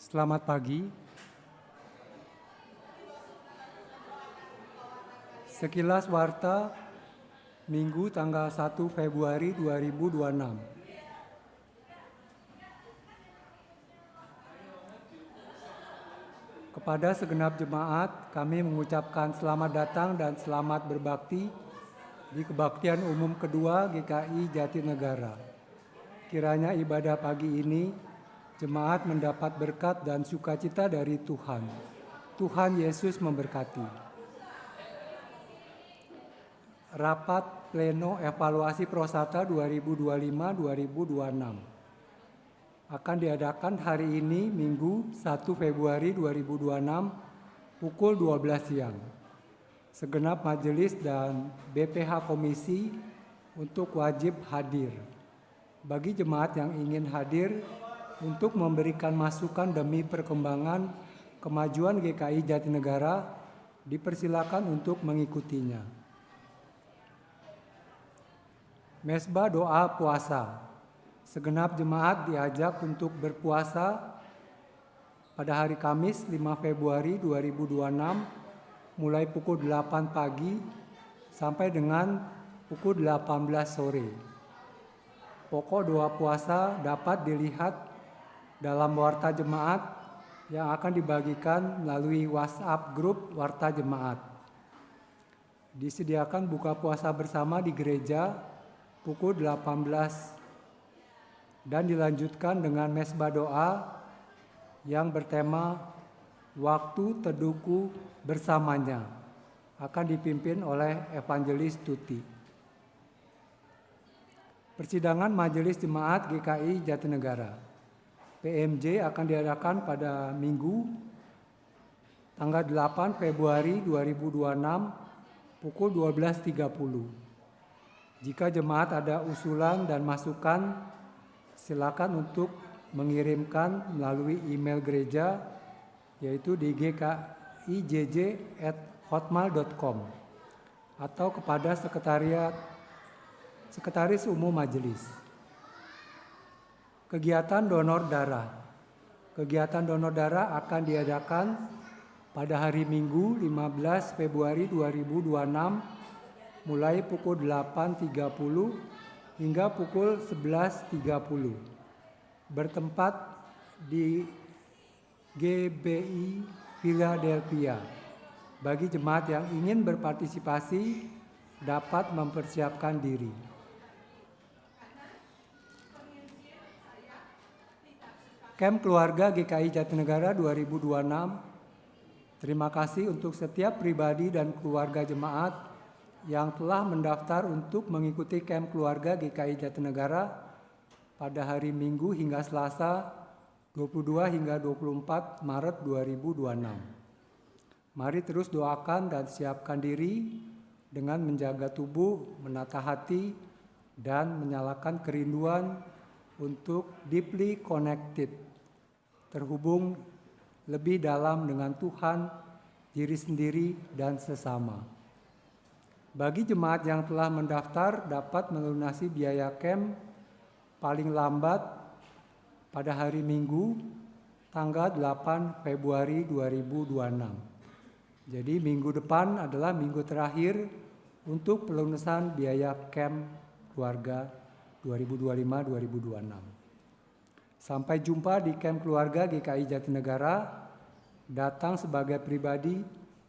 Selamat pagi. Sekilas warta Minggu tanggal 1 Februari 2026. Kepada segenap jemaat, kami mengucapkan selamat datang dan selamat berbakti di Kebaktian Umum Kedua GKI Jatinegara. Kiranya ibadah pagi ini, jemaat mendapat berkat dan sukacita dari Tuhan. Tuhan Yesus memberkati. Rapat Pleno Evaluasi Prosata 2025-2026 akan diadakan hari ini Minggu 1 Februari 2026 pukul 12 siang. Segenap majelis dan BPH Komisi untuk wajib hadir. Bagi jemaat yang ingin hadir untuk memberikan masukan demi perkembangan kemajuan GKI Jatinegara, dipersilakan untuk mengikutinya. Mesbah doa puasa. Segenap jemaat diajak untuk berpuasa pada hari Kamis 5 Februari 2026 mulai pukul 8 pagi sampai dengan pukul 18 sore. Pokok doa puasa dapat dilihat dalam warta jemaat yang akan dibagikan melalui WhatsApp grup warta jemaat. Disediakan buka puasa bersama di gereja pukul 18 dan dilanjutkan dengan mesbah doa yang bertema Waktu Teduhku Bersamanya, akan dipimpin oleh Evangelis Tuti. Persidangan Majelis Jemaat GKI Jatinegara PMJ akan diadakan pada Minggu tanggal 8 Februari 2026 pukul 12.30. Jika jemaat ada usulan dan masukan, silakan untuk mengirimkan melalui email gereja, yaitu di gkijj@hotmail.com atau kepada Sekretaris Umum Majelis. Kegiatan donor darah. Kegiatan donor darah akan diadakan pada hari Minggu 15 Februari 2026 mulai pukul 8.30 hingga pukul 11.30. Bertempat di GBI Philadelphia. Bagi jemaat yang ingin berpartisipasi dapat mempersiapkan diri. Camp Keluarga GKI Jatinegara 2026. Terima kasih untuk setiap pribadi dan keluarga jemaat yang telah mendaftar untuk mengikuti Camp Keluarga GKI Jatinegara pada hari Minggu hingga Selasa 22 hingga 24 Maret 2026. Mari terus doakan dan siapkan diri dengan menjaga tubuh, menata hati, dan menyalakan kerinduan untuk deeply connected, terhubung lebih dalam dengan Tuhan, diri sendiri, dan sesama. Bagi jemaat yang telah mendaftar dapat melunasi biaya camp paling lambat pada hari Minggu tanggal 8 Februari 2026. Jadi minggu depan adalah minggu terakhir untuk pelunasan biaya camp keluarga 2025-2026. Sampai jumpa di camp keluarga GKI Jatinegara. Datang sebagai pribadi,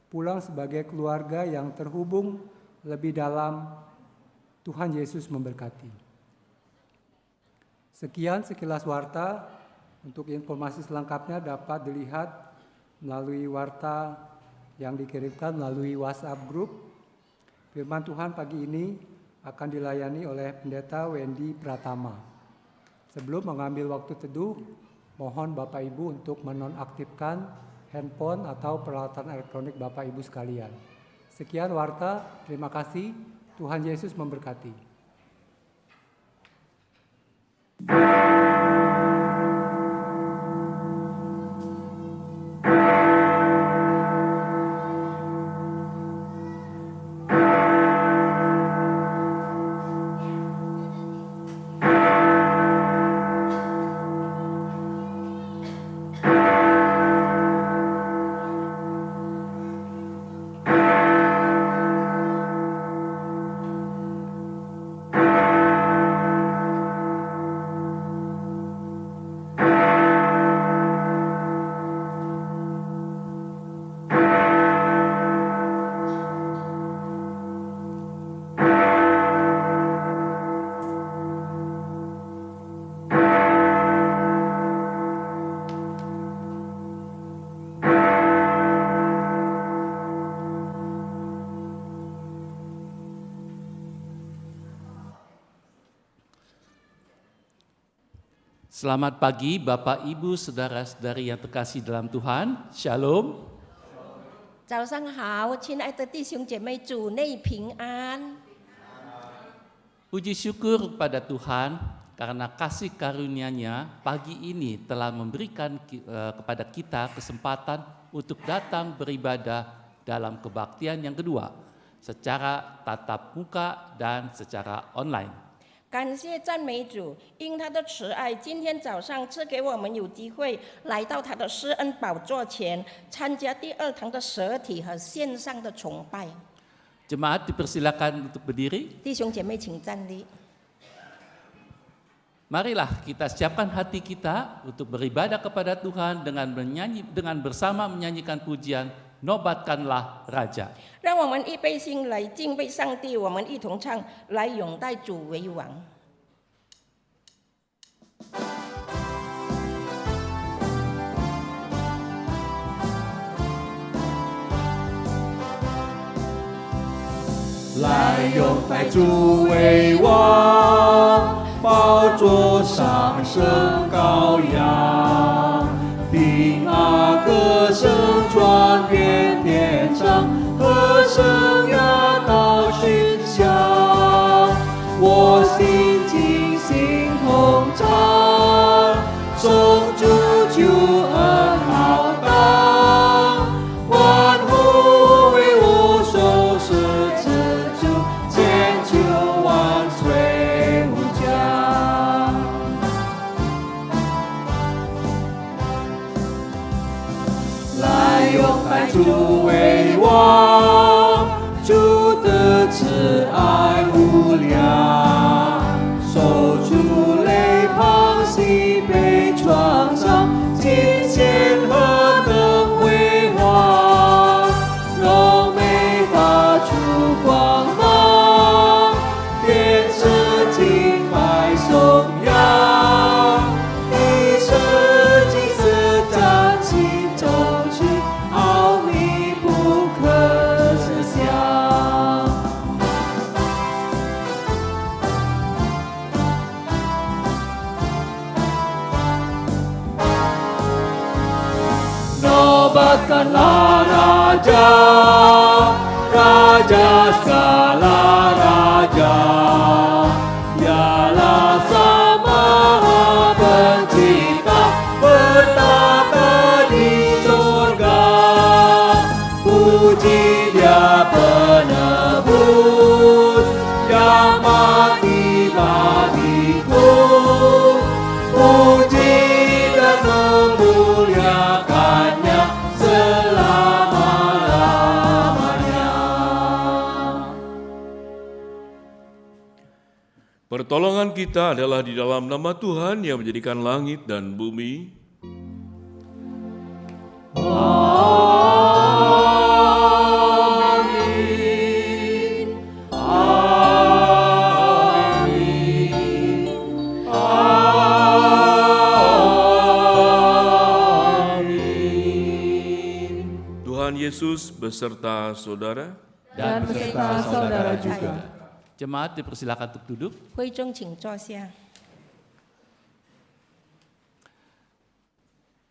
pulang sebagai keluarga yang terhubung lebih dalam. Tuhan Yesus memberkati. Sekian sekilas warta. Untuk informasi selengkapnya dapat dilihat melalui warta yang dikirimkan melalui WhatsApp Group. Firman Tuhan pagi ini akan dilayani oleh Pendeta Wendy Pratama. Sebelum mengambil waktu teduh, mohon Bapak Ibu untuk menonaktifkan handphone atau peralatan elektronik Bapak Ibu sekalian. Sekian warta, terima kasih. Tuhan Yesus memberkati. Selamat pagi Bapak, Ibu, Saudara-saudari yang terkasih dalam Tuhan. Shalom. 早上好，亲爱的弟兄姐妹，主内平安。 Puji syukur kepada Tuhan karena kasih karunia-Nya pagi ini telah memberikan kepada kita kesempatan untuk datang beribadah dalam kebaktian yang kedua, secara tatap muka dan secara online. 感谢赞美主，因他的慈爱，今天早上赐给我们有机会来到他的施恩宝座前，参加第2堂的实体和线上的崇拜。 Jemaat dipersilakan untuk berdiri. 弟兄姐妹，请站立。 Marilah kita siapkan hati kita untuk beribadah kepada Tuhan dengan bersama menyanyikan pujian Nobatkanlah Raja. 让我们预备心来敬拜上帝，我们一同唱，来拥戴主为王。 来拥戴主为王，宝座上升羔羊，听啊歌声传遍天上，和声呀到寻响，我心尽心同唱，颂主救恩浩荡，欢呼为我受死之主，千秋万岁无疆。来拥戴主为王，主的慈爱无量，受主泪旁喜悲创伤，金钱何等辉煌，荣美发出光芒，天使敬拜颂扬，一世金丝展心中去，奥秘不可思想。 Nobatkanlah Raja, Raja segala Raja, Dialah Sang Maha Pencipta, bertata di surga. Puji Dia penebus yang mati bagiku. Puji dan memuliakannya selama-lamanya. Pertolongan kita adalah di dalam nama Tuhan yang menjadikan langit dan bumi. Amin. Amin. Amin. Tuhan Yesus beserta saudara. Dan beserta saudara juga. Jemaat dipersilakan untuk duduk. 会众请坐下。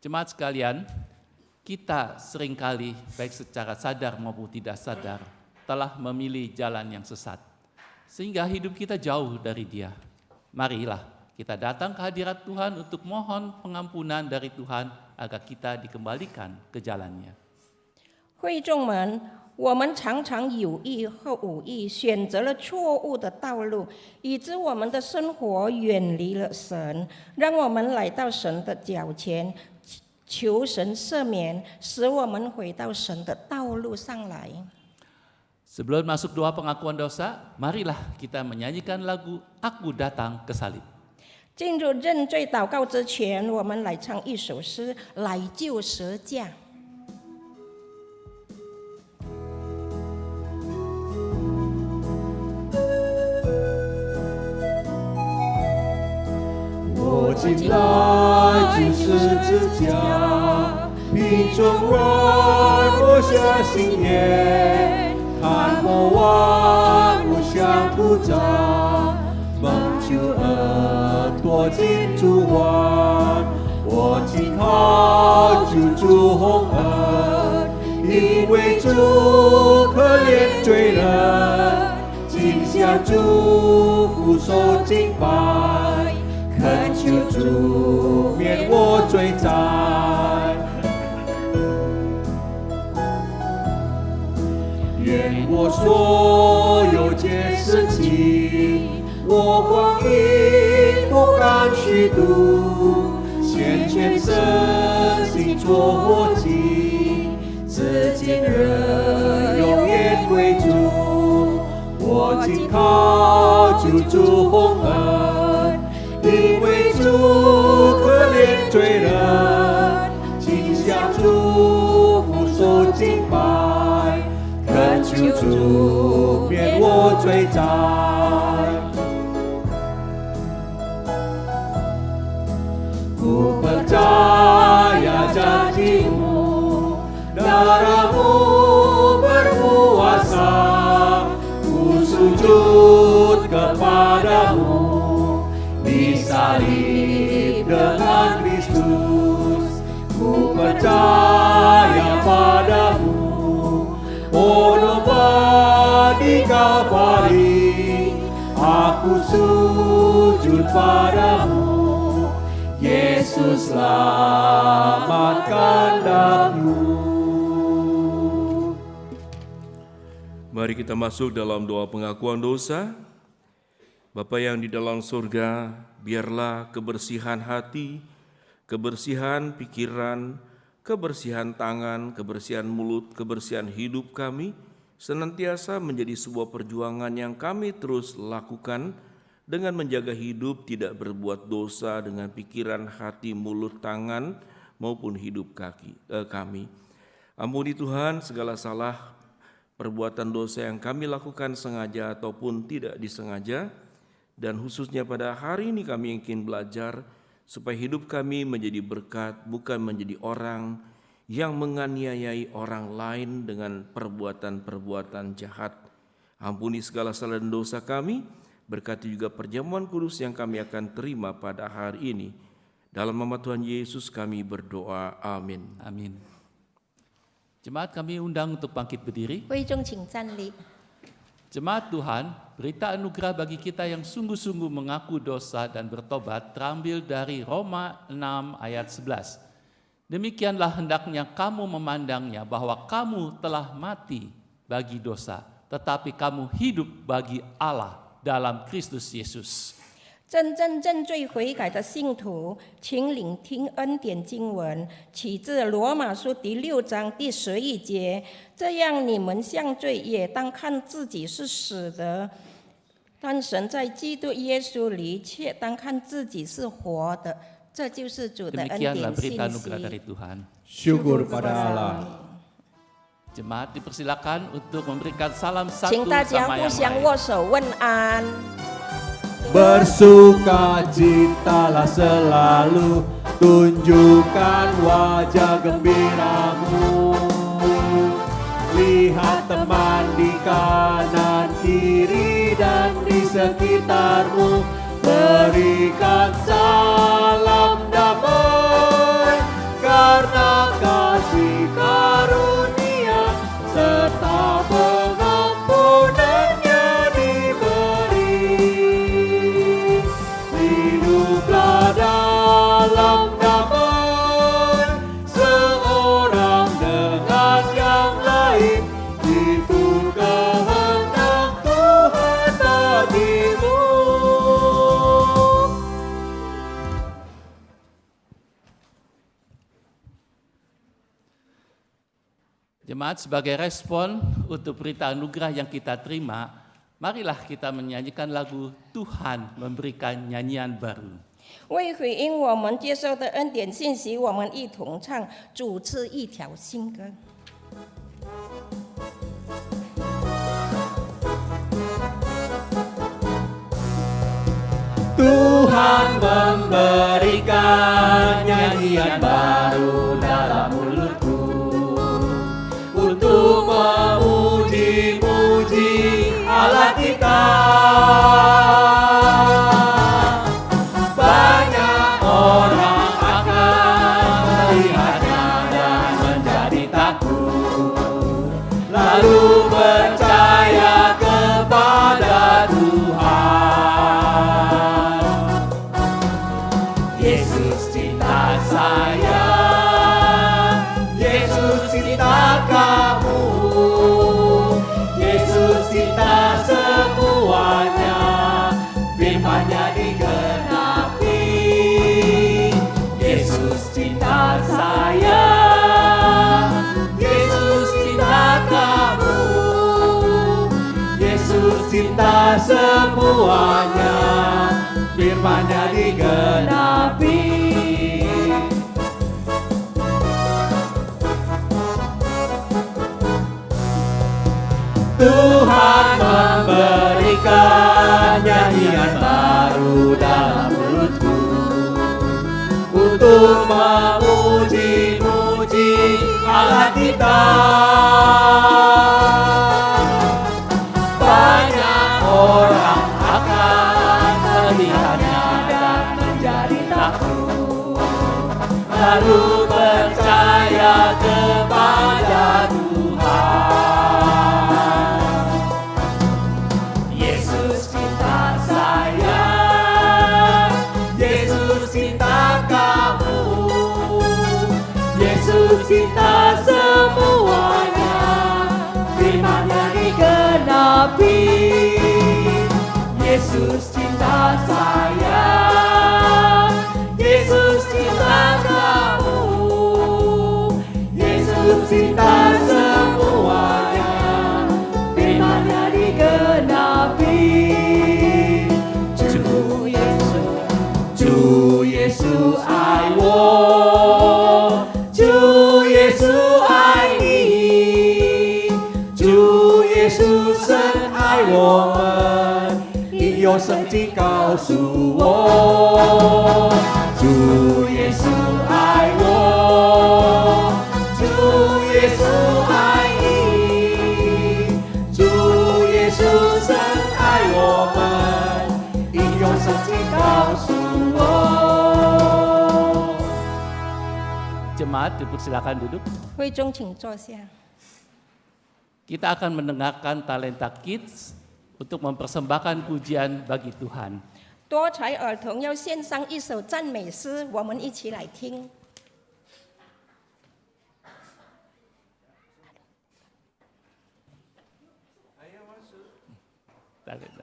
Jemaat sekalian, kita seringkali baik secara sadar maupun tidak sadar telah memilih jalan yang sesat, sehingga hidup kita jauh dari Dia. Marilah kita datang ke hadirat Tuhan untuk mohon pengampunan dari Tuhan agar kita dikembalikan ke jalannya. 会众们，我们常常有意或无意选择了错误的道路，以致我们的生活远离了神。让我们来到神的脚前，求神赦免，使我们回到神的道路上来。 Sebelum masuk doa pengakuan dosa, marilah kita menyanyikan lagu Aku Datang ke Salib. 进入认罪祷告之前，我们来唱一首诗，来救蛇架。 我进来救十字架，贫穷人落下心眼，看我万物相铺张，蒙救恩躲进主怀。主洪恩，因为主可怜罪人，今向主俯首敬拜，恳求主免我罪债。愿我所有皆生气，我光阴不敢虚度，献全身心做活祭，至今仍永远归主。我紧靠主洪恩，因为主可怜罪人，今向主俯首敬拜，恳求主免我罪债。Ku percaya janjimu, darahmu berkuasa, ku sujud kepadamu, disalib dengan Kristus. Ku percaya padamu, Onoba di Kalvari, aku sujud padamu, Yesus selamatkan daku. Mari kita masuk dalam doa pengakuan dosa. Bapa yang di dalam surga, biarlah kebersihan hati, kebersihan pikiran, kebersihan tangan, kebersihan mulut, kebersihan hidup kami senantiasa menjadi sebuah perjuangan yang kami terus lakukan dengan menjaga hidup tidak berbuat dosa dengan pikiran, hati, mulut, tangan maupun hidup kami. Ampuni Tuhan segala salah perbuatan dosa yang kami lakukan sengaja ataupun tidak disengaja, dan khususnya pada hari ini kami ingin belajar supaya hidup kami menjadi berkat, bukan menjadi orang yang menganiayai orang lain dengan perbuatan-perbuatan jahat. Ampuni segala salah dan dosa kami, berkati juga perjamuan kudus yang kami akan terima pada hari ini. Dalam nama Tuhan Yesus kami berdoa, amin. Amin. Jemaat kami undang untuk bangkit berdiri. 会众请站立。 Jemaat Tuhan, berita anugerah bagi kita yang sungguh-sungguh mengaku dosa dan bertobat terambil dari Roma 6 ayat 11. Demikianlah hendaknya kamu memandangnya bahwa kamu telah mati bagi dosa, tetapi kamu hidup bagi Allah dalam Kristus Yesus. 真正认罪悔改的信徒，请聆听恩典经文，起自罗马书第6章第11节。这样，你们向罪也当看自己是死的，但神在基督耶稣里却当看自己是活的。这就是主的恩 Demikianlah 典 berita 信 anugerah 息。 dari Tuhan. Syukur pada Allah. Jemaat dipersilakan untuk memberikan salam 请 satu 大家 sama 互 yang 相 lain. 握手问安。 Bersukacitalah selalu, tunjukkan wajah gembiramu. Lihat teman di kanan kiri dan di sekitarmu, berikan salam damai, karena kasih karunia serta pengampunannya diberi. Hiduplah dalam damai, seorang dengan yang lain, itu kehendak Tuhan bagimu. Jemaat, sebagai respon untuk berita anugerah yang kita terima, marilah kita menyanyikan lagu Tuhan memberikan nyanyian baru. 为回应我们接受的恩典信息，我们一同唱主赐一条新歌。 Tuhan memberikan nyanyian baru dalam mulutku untuk memuji-muji Allah kita. Banyak orang akan melihatnya dan semuanya, firman-Nya digenapi. Tuhan memberikan nyanyian baru dalam mulutku untuk memuji-muji Allah kita. Banyak orang akan melihatnya dan menjadi takut, lalu percaya kepada Tuhan. Yesus cinta saya, Yesus cinta kamu, Yesus cinta semuanya, firman-Nya digenapi. Yesus cinta saya, Yesus cinta kamu, Yesus cinta semuanya, firman-Nya digenapi.主耶稣爱我，主耶稣爱你，主耶稣深爱我们，应有圣经告诉我。主耶稣爱我，主耶稣爱你，主耶稣深爱我们，应有圣经告诉我。 Jemaat dipersilakan duduk. 会中请坐下。 Kita akan mendengarkan Talenta Kids untuk mempersembahkan pujian bagi Tuhan. 多才儿童要献上一首赞美诗，我们一起来听。 Talenta.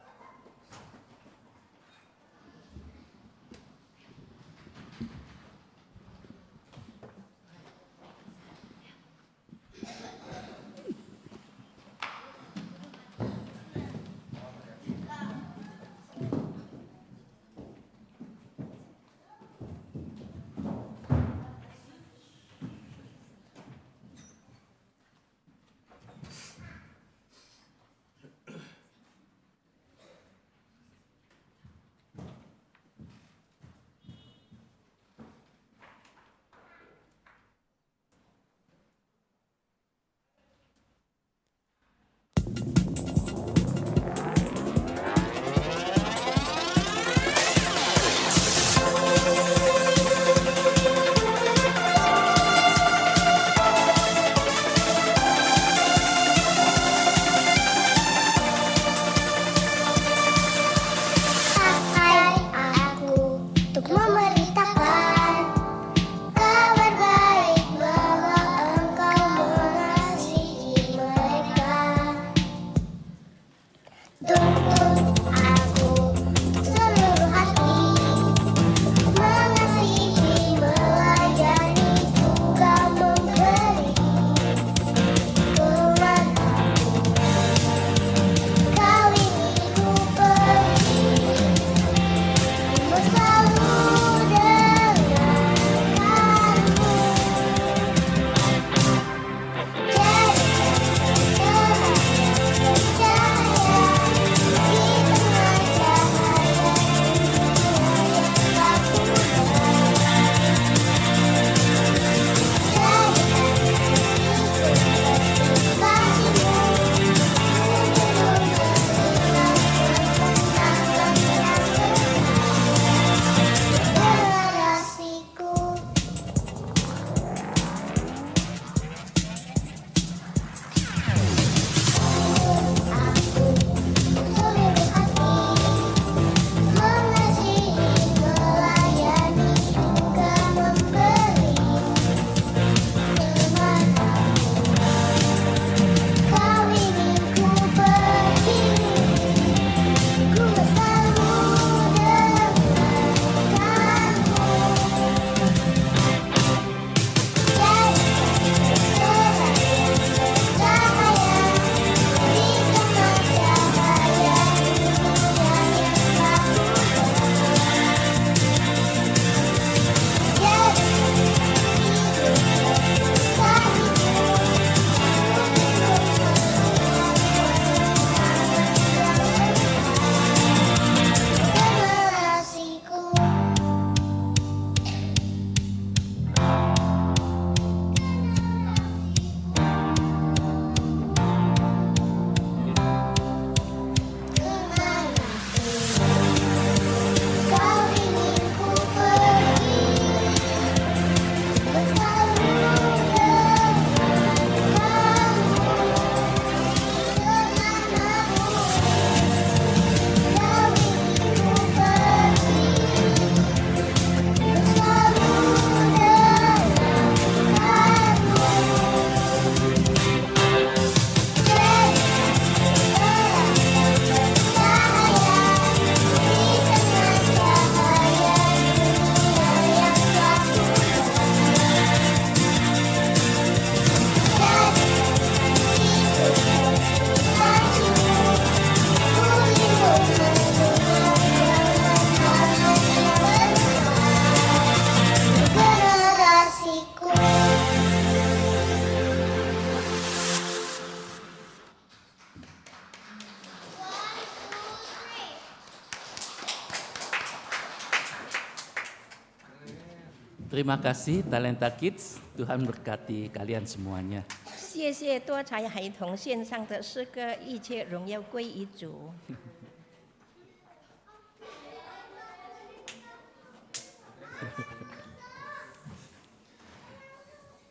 Terima kasih Talenta Kids, Tuhan berkati kalian semuanya. 谢谢多才孩童献上的诗歌，一切荣耀归于主。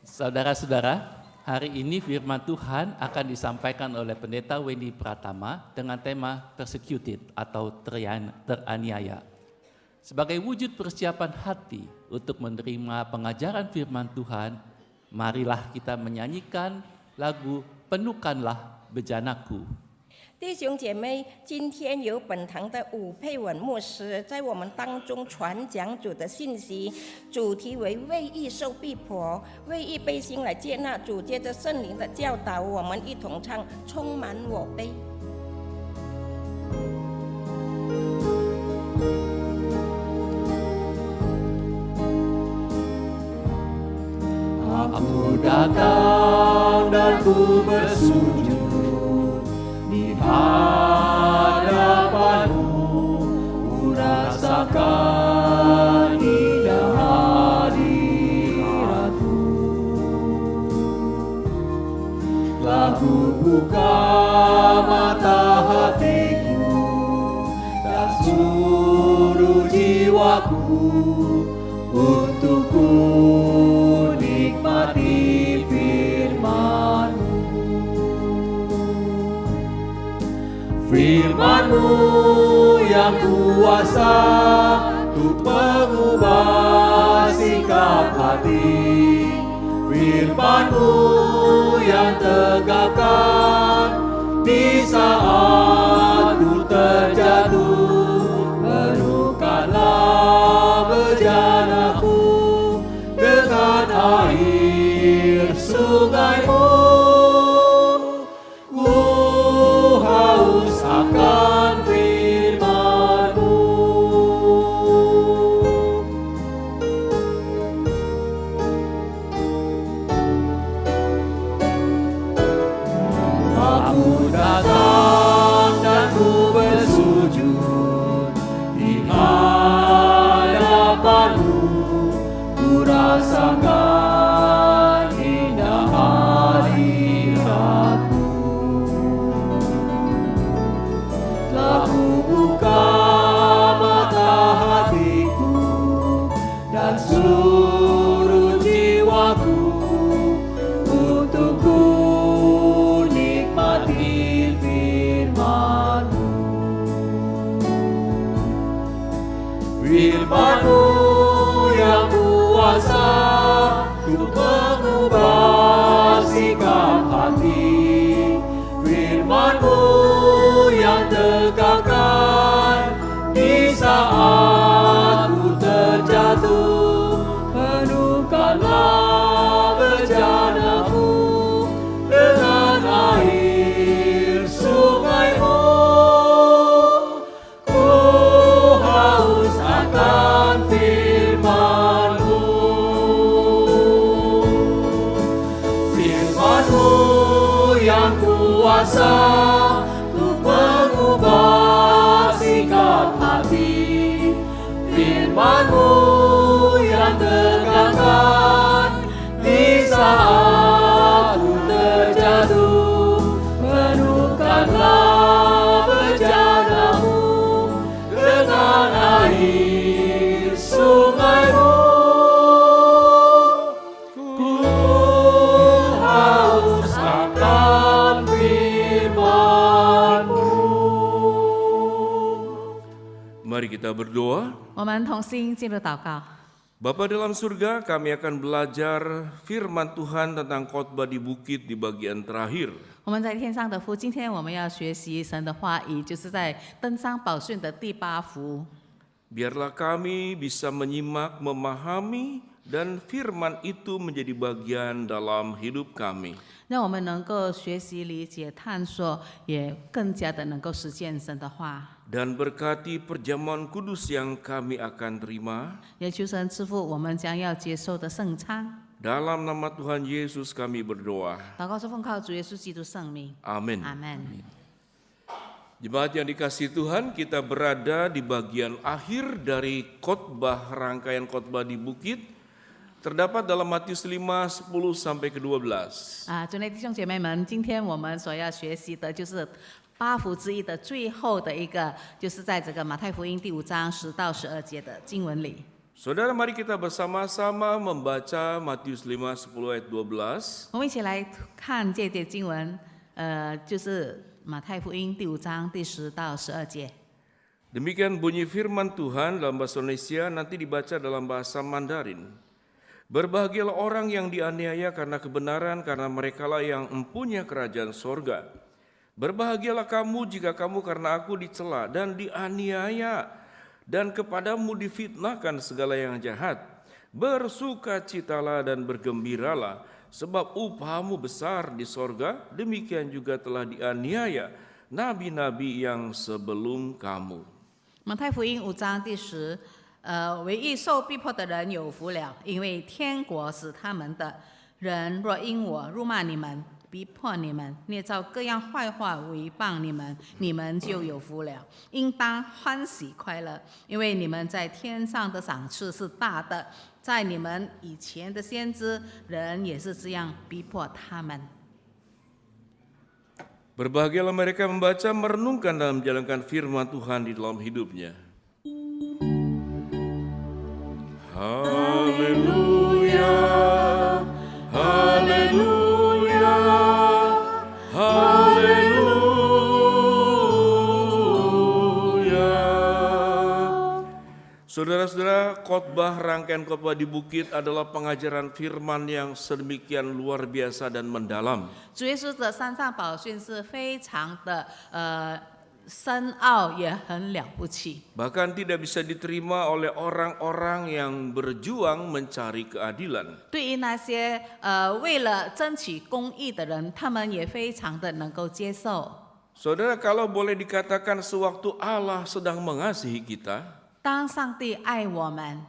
Saudara-saudara, hari ini firman Tuhan akan disampaikan oleh Pendeta Wendy Pratama dengan tema persecuted atau teraniaya. Sebagai wujud persiapan hati untuk menerima pengajaran firman Tuhan, marilah kita menyanyikan lagu Penuhkanlah Bejanaku. 弟兄姐妹，今天由本堂的伍佩文牧师在我们当中传讲主的信息，主题为为义受逼迫，为义悲心来接纳主。借着圣灵的教导，我们一同唱充满我悲。 Aku datang dan ku bersujud di hadapanmu, ku rasakan indah hadiratmu. Telah ku buka mata hatiku dan seluruh jiwaku untuk ku nikmati firman-Mu. Firman-Mu yang kuasa untuk mengubah sikap hati. Firman-Mu yang tegakkan di saat ku terjatuh. Penuhkanlah bejanaku dengan air sungai-Mu. Ku haus akan firman-Mu. Aku datang dan ku bersujud di hadapan-Mu. Ku rasakan indah hadirat-Mu. Telah ku buka mata hatiku dan seluruh jiwaku untuk ku nikmati firman-Mu. Firman-Mu yang kuasa untuk mengubah sikap hati. Firman-Mu yang tegakkan di saat ku terjatuh. Penuhkanlah bejanaku dengan air sungai-Mu. Ku haus akan firman-Mu. Firman-Mu yang kuasa untuk mengubah sikap hati. Firman-Mu yang tegakkan di saat ku terjatuh. Penuhkanlah bejanamu dengan air sungai-Mu. Ku haus akan firman-Mu. Mari kita berdoa. 我们同心进入祷告。 Bapa dalam surga, kami akan belajar firman Tuhan tentang khotbah di bukit di bagian terakhir. 我们在天上的父，今天我们要学习神的话语，就是在登山宝训的第8福。 Biarlah kami bisa menyimak, memahami, dan firman itu menjadi bagian dalam hidup kami. 让我们能够学习、理解、探索，也更加的能够实践神的话。 Dan berkati perjamuan kudus yang kami akan terima. 也求神赐福我们将要接受的圣餐。 Dalam nama Tuhan Yesus kami berdoa. 祷告是奉靠主耶稣基督圣名。 Amin. 阿门。 Jemaat yang dikasihi Tuhan, kita berada di bagian akhir dari khotbah, rangkaian khotbah di bukit. terdapat dalam Matius 5, 10 sampai ke 12. 主内弟兄姐妹们，今天我们所要学习的就是8福之一的最后的一个，就是在这个马太福音第5章10到12节的经文里。 Saudara, mari kita bersama-sama membaca Matius 5, 10 ayat 12. 我们一起来看这节经文，就是马太福音第5章第10到12节。 Demikian bunyi firman Tuhan dalam bahasa Indonesia, nanti dibaca dalam bahasa Mandarin. Berbahagialah orang yang dianiaya karena kebenaran, karena merekalah yang mempunyai kerajaan sorga. Berbahagialah kamu jika kamu karena aku dicela dan dianiaya, dan kepadamu difitnahkan segala yang jahat. Bersukacitalah dan bergembiralah, sebab upahmu besar di sorga, demikian juga telah dianiaya nabi-nabi yang sebelum kamu. 马太福音5章第10。 为义受逼迫的人有福了，因为天国是他们的。人若因我辱骂你们、逼迫你们、捏造各样坏话诽谤你们，你们就有福了，应当欢喜快乐，因为你们在天上的赏赐是大的。在你们以前的先知，人也是这样逼迫他们。 Berbahagialah mereka membaca, merenungkan dan menjalankan firman Tuhan di dalam hidupnya. Haleluya, haleluya, haleluya. Saudara-saudara, khotbah rangkaian khotbah di bukit adalah pengajaran firman yang sedemikian luar biasa dan mendalam. 主耶稣的山上宝训是非常的深奥也很了不起， Bahkan tidak bisa diterima oleh orang-orang yang berjuang mencari keadilan. 对于那些为了争取公义的人，他们也非常的能够接受。 Saudara, kalau boleh dikatakan sewaktu Allah sedang mengasihi kita, 当上帝爱我们，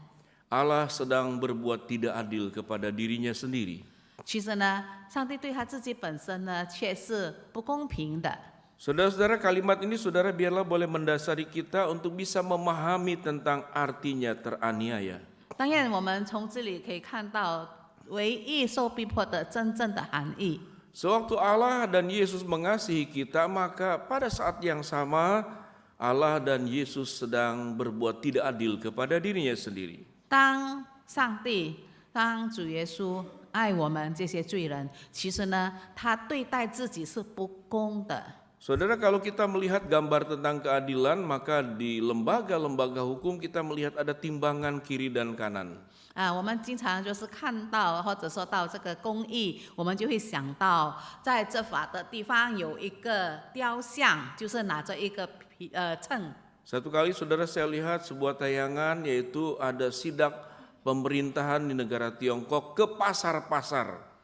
Allah sedang berbuat tidak adil kepada dirinya sendiri. 其实呢，上帝对他自己本身呢却是不公平的。 Saudara-saudara, kalimat ini saudara biarlah boleh mendasari kita untuk bisa memahami tentang artinya teraniaya. 当然，我们从这里可以看到为义受逼迫的真正的含义。 Sewaktu Allah dan Yesus mengasihi kita, maka pada saat yang sama Allah dan Yesus sedang berbuat tidak adil kepada dirinya sendiri. 当上帝、当主耶稣爱我们这些罪人，其实呢，他对待自己是不公的。 Saudara, kalau kita melihat gambar tentang keadilan, maka di lembaga-lembaga hukum kita melihat ada timbangan kiri dan kanan. 我们经常就是看到或者说到这个公义，我们就会想到在执法的地方有一个雕像，就是拿着一个秤。 Satu kali saudara saya lihat sebuah tayangan, yaitu ada sidak pemerintahan di negara Tiongkok ke pasar-pasar.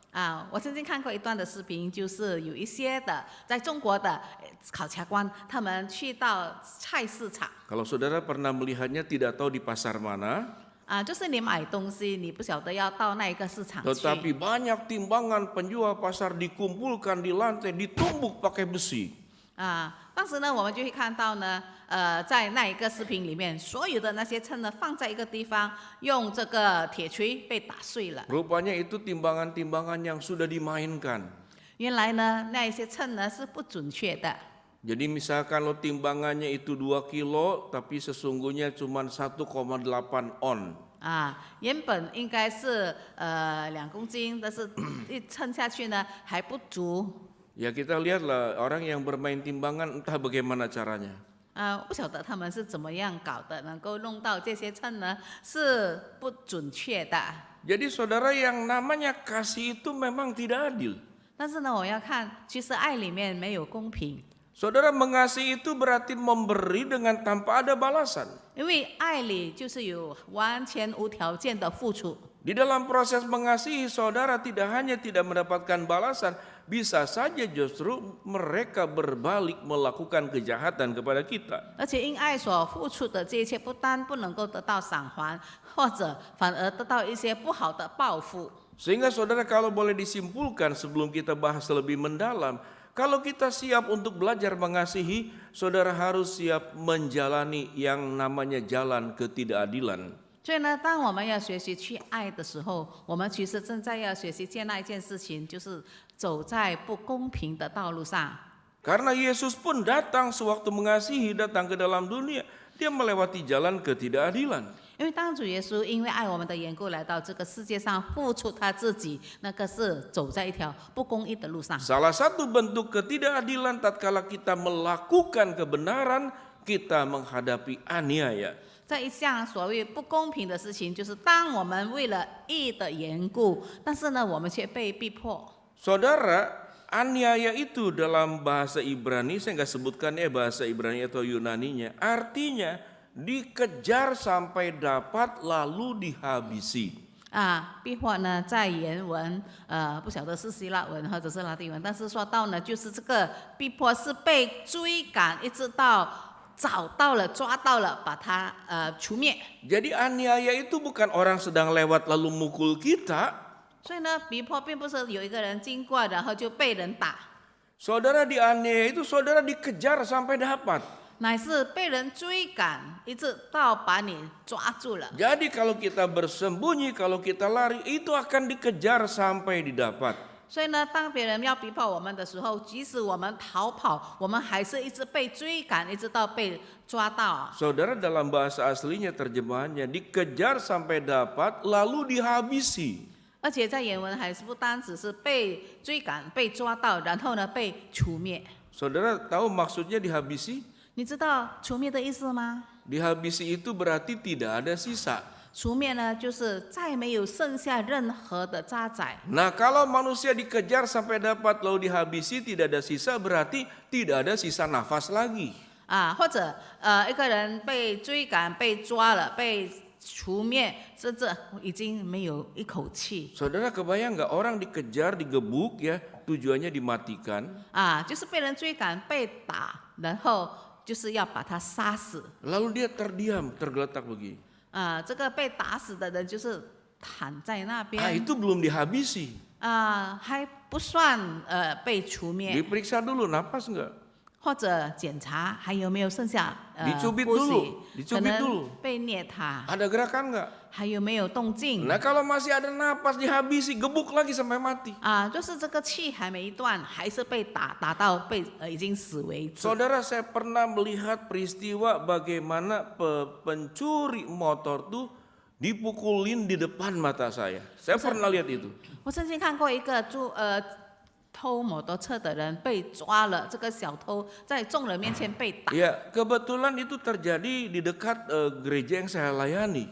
我曾经看过一段的视频，就是有一些的在中国的考察官，他们去到菜市场。 Kalau saudara pernah melihatnya tidak tahu di pasar mana, 就是你买东西，你不晓得要到那一个市场去。 tetapi banyak timbangan penjual pasar dikumpulkan di lantai, ditumbuk pakai besi. 当时呢，我们就会看到呢，在那一个视频里面，所有的那些秤呢放在一个地方，用这个铁锤被打碎了。 Rupanya itu timbangan-timbangan yang sudah dimainkan. 原来呢，那一些秤呢是不准确的。 Jadi misalkan lo timbangannya itu 2 kilo, tapi sesungguhnya cuma 1,8 on. 原本应该是2公斤，但是一称下去呢还不足。 Ya kita lihatlah orang yang bermain timbangan entah bagaimana caranya. 不晓得他们是怎么样搞的，能够弄到这些秤呢是不准确的。 Jadi saudara, yang namanya kasih itu memang tidak adil. 但是呢，我要看，其实爱里面没有公平， Saudara, mengasihi itu berarti memberi dengan tanpa ada balasan. 因为爱里就是有完全无条件的付出。 Di dalam proses mengasihi, saudara tidak hanya tidak mendapatkan balasan, bisa saja justru mereka berbalik melakukan kejahatan kepada kita. 而且因爱所付出的这一切，不单不能够得到赏还，或者反而得到一些不好的报复。 Sehingga saudara, kalau boleh disimpulkan sebelum kita bahas lebih mendalam, kalau kita siap untuk belajar mengasihi, saudara harus siap menjalani yang namanya jalan ketidakadilan. 所以呢，当我们要学习去爱的时候，我们其实正在要学习接纳一件事情，就是走在不公平的道路上。 Karena Yesus pun datang sewaktu mengasihi, datang ke dalam dunia, dia melewati jalan ketidakadilan. 因为当主耶稣因为爱我们的缘故来到这个世界上，付出他自己，那个是走在一条不公义的路上。 Salah satu bentuk ketidakadilan tatkala kita melakukan kebenaran, kita menghadapi aniaya. 这一项所谓不公平的事情，就是当我们为了义的缘故，但是呢，我们却被逼迫。 Saudara, aniaya itu dalam bahasa Ibrani, saya nggak sebutkan ya bahasa Ibrani atau Yunaninya, artinya dikejar sampai dapat lalu dihabisi. 逼迫呢，在原文不晓得是希腊文或者是拉丁文，但是说到呢，就是这个逼迫是被追赶，一直到找到了、抓到了，把他除灭。 Jadi aniaya itu bukan orang sedang lewat lalu mukul kita. 所以呢，逼迫并不是有一个人经过，然后就被人打， Saudara dianiaya itu saudara dikejar sampai dapat. 乃是被人追赶，一直到把你抓住了。 Jadi kalau kita bersembunyi, kalau kita lari, itu akan dikejar sampai didapat. 所以呢，当别人要逼迫我们的时候，即使我们逃跑，我们还是一直被追赶，一直到被抓到。 Saudara dalam bahasa aslinya terjemahannya dikejar sampai dapat lalu dihabisi. 而且在原文还是不单只是被追赶、被抓到，然后呢被除灭。 Saudara tahu maksudnya dihabisi? 你知道除灭的意思吗？ Dihabisi itu berarti tidak ada sisa. 除灭呢，就是再没有剩下任何的渣滓。 Nah, kalau manusia dikejar sampai dapat lalu dihabisi tidak ada sisa, berarti tidak ada sisa nafas lagi. 或者一个人被追赶、被抓了、被除灭，甚至已经没有一口气。 Saudara kebayang nggak orang dikejar, digebuk ya, tujuannya dimatikan. 就是被人追赶、被打，然后就是要把他杀死。 Lalu dia terdiam, tergeletak begini. 这个被打死的人就是躺在那边。 Itu belum dihabisi. 还不算被除灭， Diperiksa dulu, napas nggak? 或者检查还有没有剩下Dicubit 呼吸 dulu, 可 dicubit 能 dulu. 被虐他， Ada gerakan nggak? 还有没有动静？ Nah kalau masih ada napas dihabisi, gebuk lagi sampai mati. 就是这个气还没断，还是被打到被已经死为止。 Saudara, saya pernah melihat peristiwa bagaimana pencuri motor tuh dipukulin di depan mata saya. Saya pernah lihat itu. 我曾经看过一个偷摩托车的人被抓了，这个小偷在众人面前被打。 Ya, kebetulan itu terjadi di dekat gereja yang saya layani.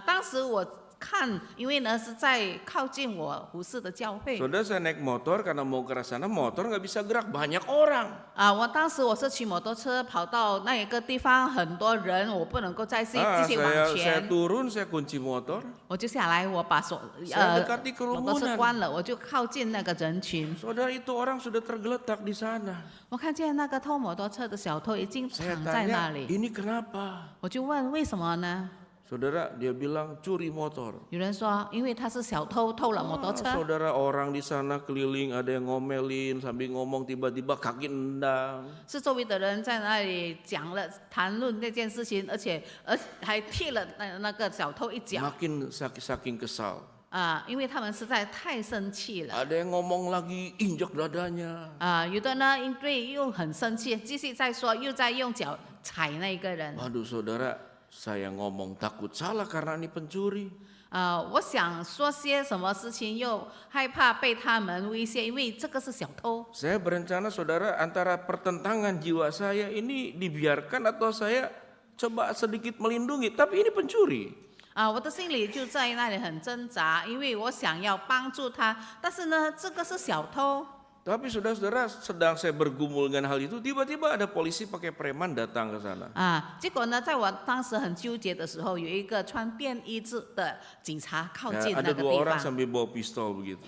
当时我看，因为呢是在靠近我服侍的教会。 Saudara, saya naik motor karena mau ke sana, motor nggak bisa gerak, banyak orang. 我当时我是骑摩托车跑到那一个地方，很多人，我不能够继续往 Saya 前， turun, saya kunci motor. 我就下来，我把saya dekati 摩托车 kerumunan. 关了，我就靠近那个人群。 Saudara, itu orang sudah tergeletak di sana. 我看见那个偷摩托车的小偷已经 Saya 躺在那 tanya, 里， ini kenapa? 我就问为什么呢？ Saudara, dia bilang curi motor. 有人说，因为他是小偷，偷了摩托车。 Saudara, orang di sana keliling, ada yang ngomelin sambil ngomong tiba-tiba kaki nendang. 是周围的人在那里讲了谈论这件事情，而且还踢了那个小偷一脚。 Makin saking kesal. 因为他们实在太生气了。 Ada yang ngomong lagi, injak dadanya. 有的呢，因为又很生气，继续再说，又在用脚踩那个人。 Waduh saudara, saya ngomong takut salah karena ini pencuri. 我想说些什么事情，又害怕被他们威胁，因为这个是小偷。 Saya berencana saudara antara pertentangan jiwa saya ini dibiarkan atau saya coba sedikit melindungi, tapi ini pencuri. 我的心里就在那里很挣扎，因为我想要帮助他，但是呢，这个是小偷。 Tapi saudara-saudara, sedang saya bergumul dengan hal itu, tiba-tiba ada polisi pakai preman datang ke sana. 结果呢，在我当时很纠结的时候，有一个穿便衣制的警察靠近 Ya, 那 ada 个 dua 地 orang 方。 sambil bawa pistol begitu.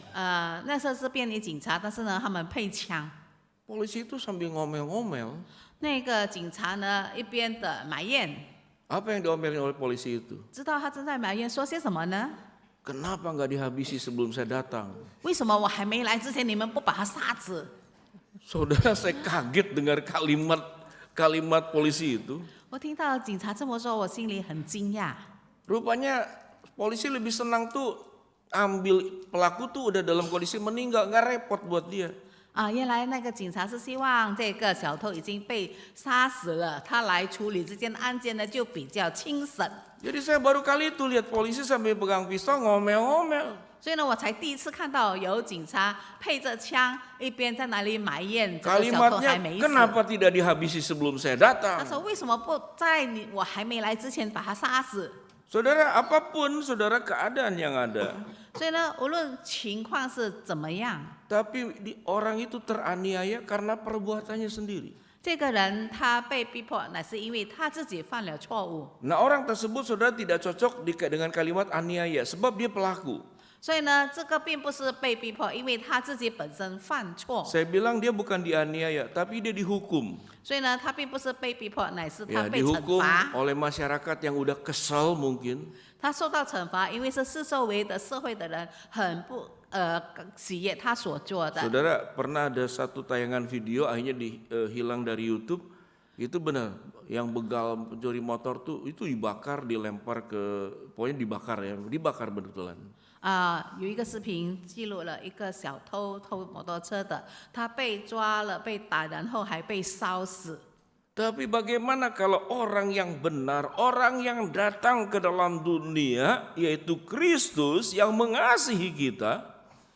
那时候是便衣警察，但是呢，他们配枪。 Polisi itu sambil ngomel-ngomel. 那个警察呢，一边的埋怨， Apa yang diomelin oleh polisi itu? 知道他正在埋怨，说些什么呢？ Kenapa nggak dihabisi sebelum saya datang? 为什么我还没来之前，你们不把他杀死？ Saudara, saya kaget dengar kalimat polisi itu. 我听到警察这么说，我心里很惊讶。Rupanya polisi lebih senang tuh ambil pelaku tuh udah dalam kondisi meninggal, nggak repot buat dia. 原来那个警察是希望这个小偷已经被杀死了，他来处理这件案件呢就比较轻省。 Jadi saya baru kali itu lihat polisi sambil pegang pisau ngomel-ngomel. 所以呢，我才第一次看到有警察配着枪，一边在那里埋怨这个小偷还 Kalimatnya 没死。 kenapa tidak dihabisi sebelum saya datang? 他说：“为什么不在我还没来之前把他杀死？” Saudara, apapun saudara keadaan yang ada, 所以呢，无论情况是怎么样， tapi orang itu teraniaya karena perbuatannya sendiri. 这个人他被逼迫，乃是因为他自己犯了错误。 Nah, orang tersebut saudara tidak cocok dengan kalimat aniaya sebab dia pelaku. 所以呢，这个并不是被逼迫，因为他自己本身犯错。 Saya bilang dia bukan dianiaya, tapi dia dihukum. 所以呢，他并不是被逼迫，乃是他 Ya, 被惩 dihukum 罚。 oleh masyarakat yang udah kesal mungkin. 他受到惩罚，因为是四周围的社会的人很不喜悦他所做的。 Saudara, pernah ada satu tayangan video akhirnya hilang dari YouTube. Itu benar, yang begal pencuri motor tuh itu dibakar, dilempar ke, pokoknya dibakar ya, dibakar betulan. 有一个视频记录了一个小偷偷摩托车的，他被抓了、被打，然后还被烧死。 Tapi bagaimana kalau orang yang benar, orang yang datang ke dalam dunia, yaitu Kristus yang mengasihi kita,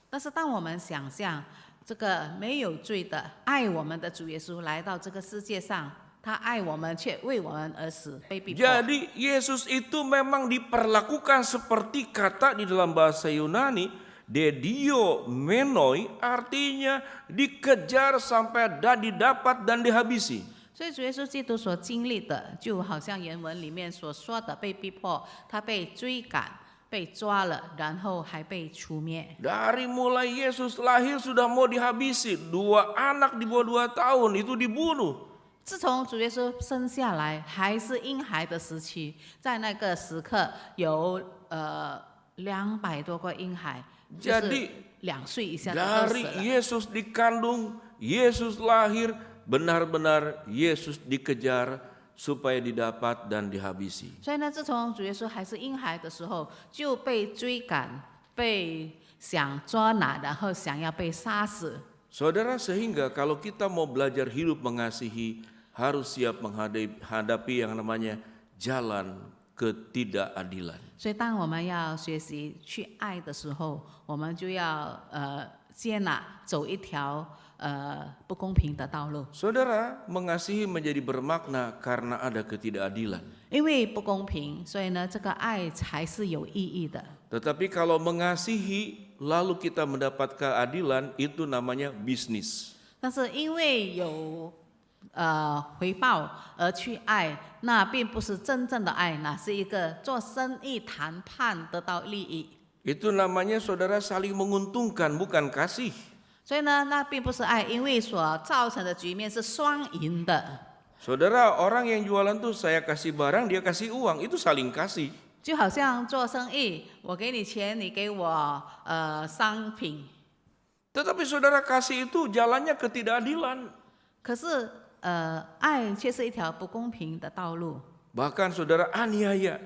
但是当我们想象这个没有罪的爱我们的主耶稣来到这个世界上，他爱我们却为我们而死，被逼迫。 jadi Yesus itu memang diperlakukan seperti kata di dalam bahasa Yunani, dedio menoi, artinya dikejar sampai didapat dan dihabisi. 所以主耶稣基督所经历的，就好像原文里面所说的，被逼迫，他被追赶，被抓了，然后还被除灭。 Dari mulai Yesus lahir sudah mau dihabisi, 2 anak di bawah 2 tahun itu dibunuh. 自从主耶稣生下来，还是婴孩的时期，在那个时刻有200多个婴孩，就是2岁以下的都死 Dari 了。 Yesus dikandung, Yesus lahir, benar-benar Yesus dikejar supaya didapat dan dihabisi. 所以呢，自从主耶稣还是婴孩的时候，就被追赶，被想抓拿，然后想要被杀死。 Saudara, sehingga kalau kita mau belajar hidup mengasihi, harus siap menghadapi yang namanya jalan ketidakadilan. 所以，当我们要学习去爱的时候，我们就要接纳走一条不公平的道路。 Saudara, mengasihi menjadi bermakna karena ada ketidakadilan. 因为不公平，所以呢，这个爱才是有意义的。 Tetapi kalau mengasihi lalu kita mendapat keadilan, itu namanya bisnis. 但是因为有回报而去爱，那并不是真正的爱，那是一个做生意谈判得到利益。 Itu namanya saudara saling menguntungkan, bukan kasih. 所以呢，那并不是爱，因为所造成的局面是双赢的。 Saudara, orang yang jualan tuh saya kasih barang, dia kasih uang, itu saling kasih. 就好像做生意，我给你钱，你给我商品。 Tetapi saudara kasih itu jalannya ketidakadilan. 可是爱却是一条不公平的道路， Bahkan saudara aniaya.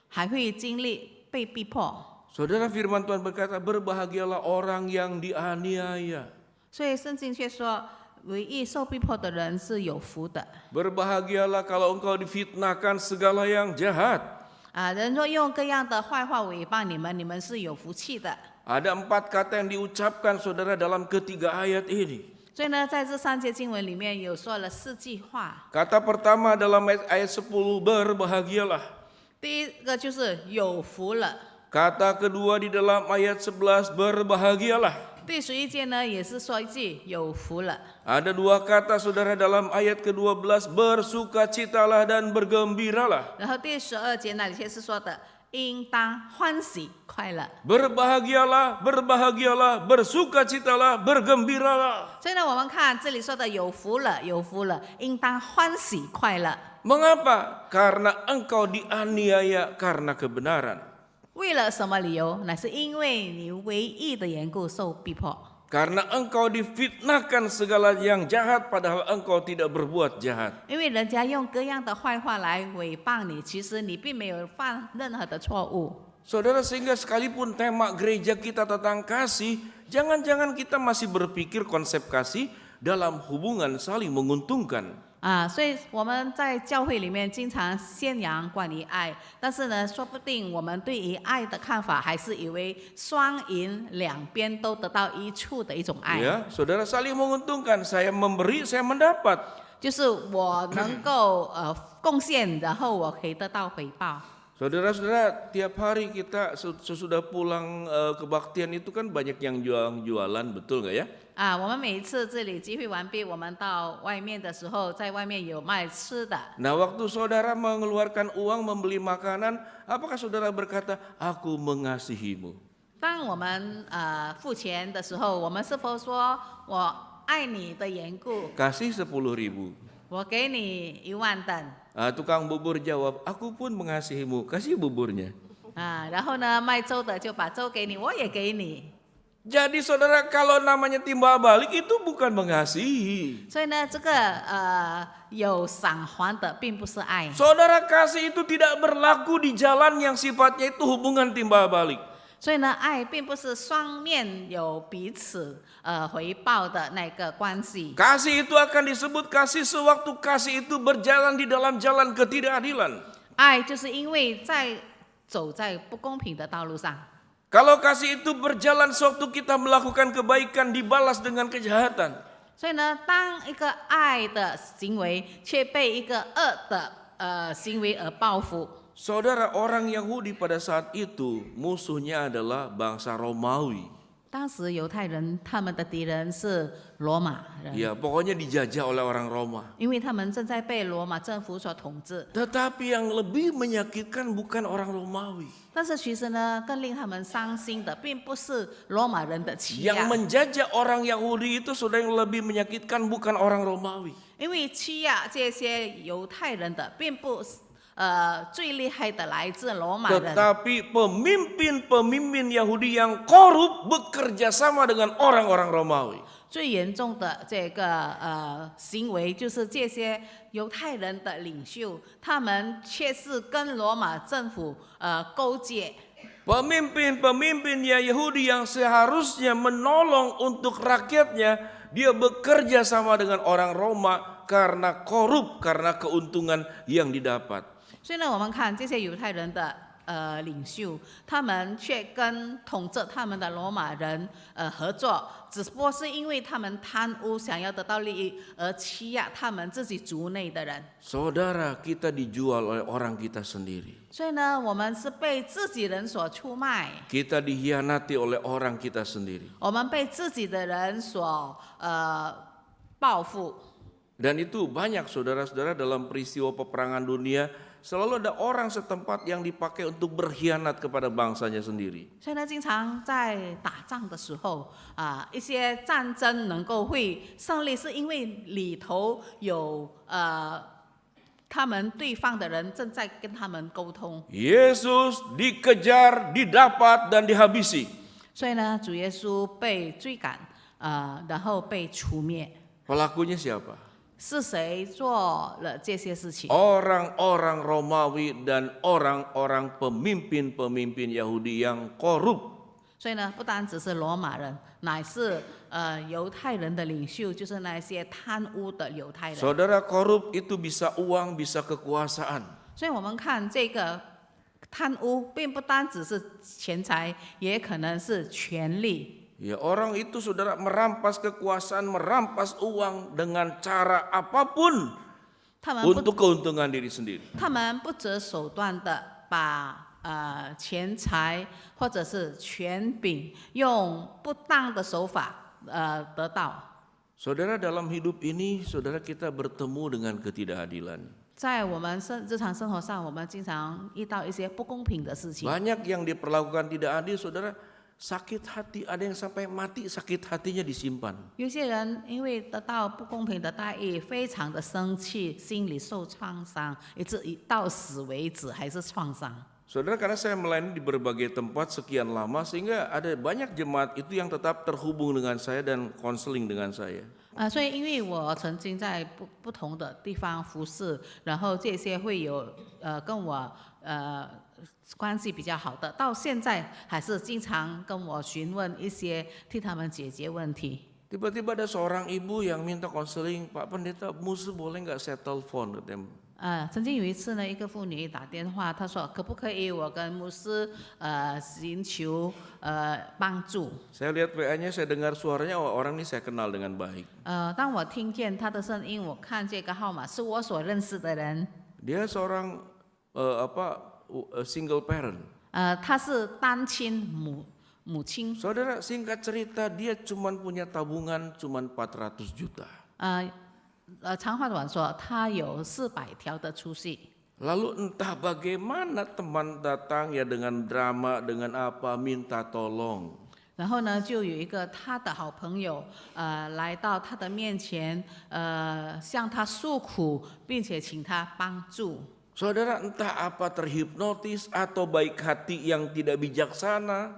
还会经历被逼迫。 Saudara, firman Tuhan berkata, berbahagialah orang yang dianiaya. 所以圣经却说，唯一受逼迫的人是有福的。 Berbahagialah kalau engkau difitnahkan segala yang jahat. 人若用各样的坏话诽谤你们，你们是有福气的。 Ada 4 kata yang diucapkan saudara dalam ketiga ayat ini. 所以呢，在这3节经文里面有说了4句话。 Kata pertama dalam ayat 10, berbahagialah. 第一个就是有福了。 Kata kedua di dalam ayat 11, berbahagialah. 第11节呢，也是说一句有福了。 Ada 2 kata saudara dalam ayat ke-12, bersukacitalah dan bergembiralah. 然后第12节那里却是说的，应当欢喜快乐。 Berbahagialah, berbahagialah, bersukacitalah, bergembiralah. 所以呢，我们看这里说的有福了，有福了，应当欢喜快乐。 Mengapa? Karena engkau dianiaya karena kebenaran. 为了什么理由？乃是因为你唯一的缘故受逼迫。Karena engkau difitnahkan segala yang jahat padahal engkau tidak berbuat jahat. 因为人家用各样的坏话来诽谤你，其实你并没有犯任何的错误。 Saudara, sehingga sekalipun tema gereja kita tentang kasih, jangan-jangan kita masih berpikir konsep kasih dalam hubungan saling menguntungkan. 所以我们在教会里面经常宣扬关于爱，但是呢，说不定我们对于爱的看法还是以为双赢，两边都得到益处的一种爱。 Ya, saudara, saling menguntungkan. Saya memberi, saya mendapat. 就是我能够贡献，然后我可以得到回报。 Saudara-saudara, tiap hari kita sesudah pulang kebaktian itu kan banyak yang jualan, betul nggak ya? 我们每一次这里集会完毕，我们到外面的时候，在外面有卖吃的。 Nah, waktu saudara mengeluarkan uang membeli makanan, apakah saudara berkata, "Aku mengasihimu"? 当我们付钱的时候，我们是否说我爱你的缘故， Kasih 10.000. 我给你1万等？ Tukang bubur jawab, "Aku pun mengasihimu." Kasih buburnya. 然后呢，卖粥的就把粥给你，我也给你。 Jadi saudara, kalau namanya timbal balik itu bukan mengasihi. 所以呢，这个有赏还的并不是爱。 Saudara, kasih itu tidak berlaku di jalan yang sifatnya itu hubungan timbal balik. 所以呢，爱并不是双面有彼此回报的那个关系。 Kasih itu akan disebut kasih sewaktu kasih itu berjalan di dalam jalan ketidakadilan. 爱就是因为走在不公平的道路上。 Kalau kasih itu berjalan sewaktu kita melakukan kebaikan dibalas dengan kejahatan. 所以呢，当一个爱的行为却被一个恶的行为而报复。 Saudara, orang Yahudi pada saat itu musuhnya adalah bangsa Romawi. 当时犹太人他们的敌人是罗马人， Ya, pokoknya dijajah oleh orang Roma. 因为他们正在被罗马政府所统治。 Tetapi yang lebih menyakitkan bukan orang Romawi. 但是其实呢，更令他们伤心的，并不是罗马人的欺 Yang 压， menjajah orang Yahudi itu saudara yang lebih menyakitkan bukan orang Romawi. 因为欺压这些犹太人的，并不最厉害的来自罗马人， Tetapi pemimpin-pemimpin Yahudi yang korup bekerja sama dengan orang-orang Romawi. 最严重的这个行为就是这些犹太人的领袖，他们却是跟罗马政府勾结。 Pemimpin-pemimpin Yahudi yang seharusnya menolong untuk rakyatnya, dia bekerja sama dengan orang Roma karena korup, karena keuntungan yang didapat. 所以呢，我们看这些犹太人的领袖，他们却跟统治他们的罗马人合作，只不过是因为他们贪污，想要得到利益而欺压他们自己族内的人。 Saudara, kita dijual oleh orang kita sendiri. 所以呢，我们是被自己人所出卖， Kita dikhianati oleh orang kita sendiri. 我们被自己的人所报复。 Dan itu banyak saudara-saudara dalam peristiwa peperangan dunia. Selalu ada orang setempat yang dipakai untuk berkhianat kepada bangsanya sendiri. 所以呢，经常在打仗的时候一些战争能够会胜利，是因为里头有他们对方的人正在跟他们沟通。 Yesus dikejar, didapat, dan dihabisi. 所以呢，主耶稣被追赶然后被除灭。 Pelakunya siapa? 是谁做了这些事情？ Orang-orang Romawi dan orang-orang pemimpin-pemimpin Yahudi yang korup. 所以呢，不单只是罗马人，乃是犹太人的领袖，就是那些贪污的犹太人。 Saudara, korup itu bisa uang, bisa kekuasaan. 所以我们看这个贪污，并不单只是钱财，也可能是权力。 Ya, orang itu saudara merampas kekuasaan, merampas uang dengan cara apapun 他们不 untuk keuntungan diri sendiri. 他们不择手段的把钱财或者是权柄用不当的手法得到。 Saudara, dalam hidup ini, saudara kita bertemu dengan ketidakadilan. 在我们日常生活上，我们经常遇到一些不公平的事情。 Banyak yang diperlakukan tidak adil, saudara. Sakit hati, ada yang sampai mati sakit hatinya disimpan. 有些人因为得到不公平的待遇，非常的生气，心里受创伤，一直到死为止还是创伤。Saudara, karena saya melayani di berbagai tempat sekian lama, sehingga ada banyak jemaat itu yang tetap terhubung dengan saya dan konseling dengan saya. 所以因为我曾经在不同的地方服侍，然后这些会有跟我关系比较好的，到现在还是经常跟我询问一些，替他们解决问题。 Tiba-tiba ada seorang ibu yang minta konseling, Pak Pendeta, Musu boleh nggak saya telepon? Katanya. 曾经有一次呢，一个妇女打电话，她说可不可以我跟牧师寻求帮助？ Saya lihat WA-nya, saya dengar suaranya, oh, orang ini saya kenal dengan baik. 当我听见她的声音，我看这个号码是我所认识的人。 Dia seorang single parent. 她是单亲母亲。 Saudara, singkat cerita, dia cuma punya tabungan cuma 400 juta. 长话短说，她有400条的储蓄。 Lalu entah bagaimana teman datang ya dengan drama, dengan apa, minta tolong. 然后呢，就有一个她的好朋友，来到她的面前，向她诉苦，并且请她帮助。 Saudara, entah apa terhipnotis atau baik hati yang tidak bijaksana.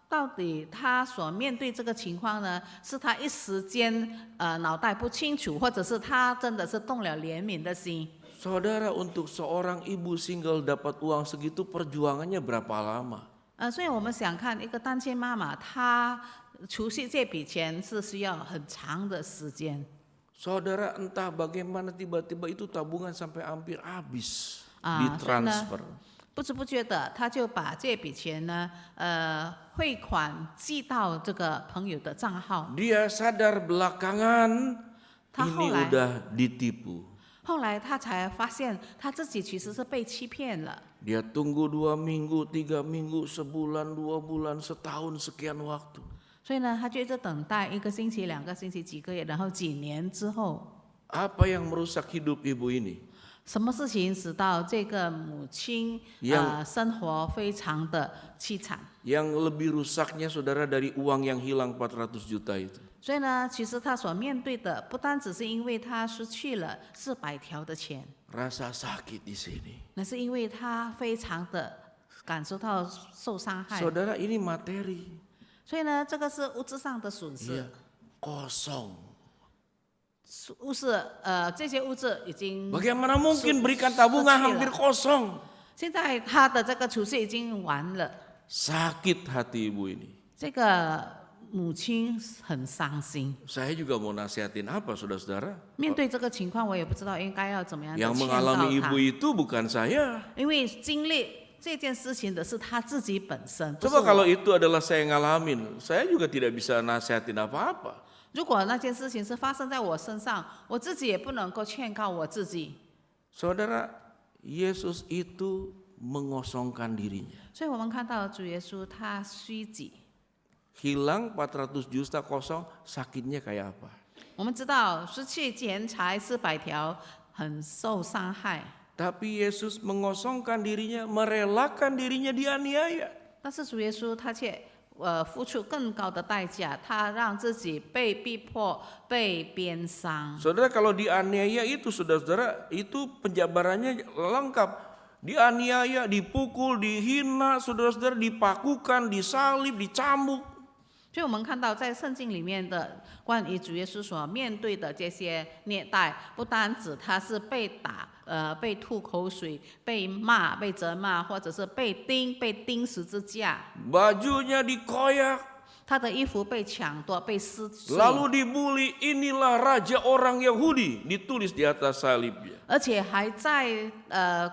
到底她所面对这个情况呢，是她一时间脑袋不清楚，或者是她真的是动了怜悯的心？ Saudara, untuk seorang ibu single dapat uang segitu perjuangannya berapa lama? 所以我们想看一个单亲妈妈，她储蓄这笔钱是需要很长的时间。 Saudara, entah bagaimana tiba-tiba itu tabungan sampai hampir habis 所以呢， ditransfer. 不知不觉的，她就把这笔钱呢，汇款寄到这个朋友的账号。 Dia sadar belakangan ini 后来 udah ditipu. 后来她才发现，她自己其实是被欺骗了。 Dia tunggu 2 minggu, 3 minggu, sebulan, 2 bulan, setahun, sekian waktu. 所以呢，她就一直等待1个星期、2个星期、几个月，然后几年之后， Apa yang merusak hidup ibu ini? 什么事情使到这个母亲生活非常的凄惨？ Yang lebih rusaknya saudara dari uang yang hilang 400 juta itu. 所以呢，其实她所面对的不单只是因为她失去了400条的钱， Rasa sakit di sini. 那是因为她非常的感受到受伤害。 Saudara, ini materi. 所以呢，这个是物质上的损 Iya, 失， kosong. 这些物质已经 Bagaimana mungkin berikan tabungan hampir kosong? 现在她的这个储蓄已经完了， Sakit hati ibu ini. 这个母亲很伤心。 Saya juga mau nasihatin apa saudara-saudara? 面对这个情况，我也不知道应该要怎么样的 Yang 劝告 mengalami 她 ibu，itu bukan saya. 因为经历这件事情的是她自己本身。不是 Coba 我 kalau itu adalah saya ngalamin, saya juga tidak bisa nasihatin apa-apa. 如果那件事情是发生在我身上，我自己也不能够劝告我自己。 Saudara, Yesus itu mengosongkan dirinya. 所以我们看到主耶稣他虚己。 Hilang 400 juta kosong, sakitnya kayak apa? 我们知道失去钱财400条，很受伤害。 Tapi Yesus mengosongkan dirinya, merelakan dirinya dianiaya. 但是主耶稣他却付出更高的代价，他让自己被逼迫、被鞭伤。 Saudara, kalau dianiaya itu saudara-saudara, itu penjabarannya lengkap. Dianiaya, dipukul, dihina, saudara-saudara, dipakukan, disalib, dicambuk. 所以我们看到在圣经里面的关于主耶稣所面对的这些虐待，不单指他是被打、被吐口水、被骂、被责骂，或者是被钉十字架， Bajunya dikoyak, 他的衣服被抢夺、被撕碎， lalu dibully, inilah raja orang Yahudi, ditulis di atas salibnya. 而且还在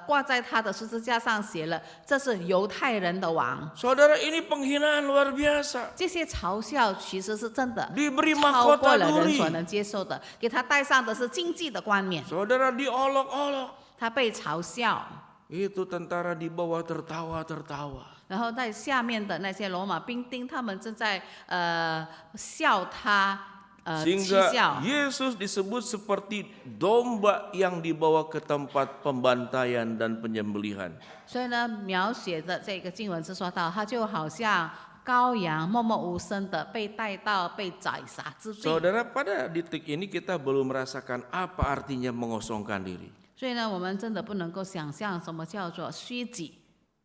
挂在他的十字架上写了这是犹太人的王。 Saudara, ini penghinaan luar biasa. 这些嘲笑其实是真的， Diberi 超过 mahkota 了人 duri. 所能接受的，给他戴上的是经济的冠冕， Saudara, diolok-olok. 他被嘲笑。 Itu tentara di bawah tertawa-tertawa. 然后在下面的那些罗马兵丁，他们正在笑他，讥 Sehingga 笑。 Yesus disebut seperti domba yang dibawa ke tempat pembantaian dan penyembelihan. 所以呢，描写的这个经文是说到，他就好像羔羊默默无声的被带到被宰杀之地。 Saudara, pada detik ini kita belum merasakan apa artinya mengosongkan diri. 所以呢，我们真的不能够想象什么叫做虚己。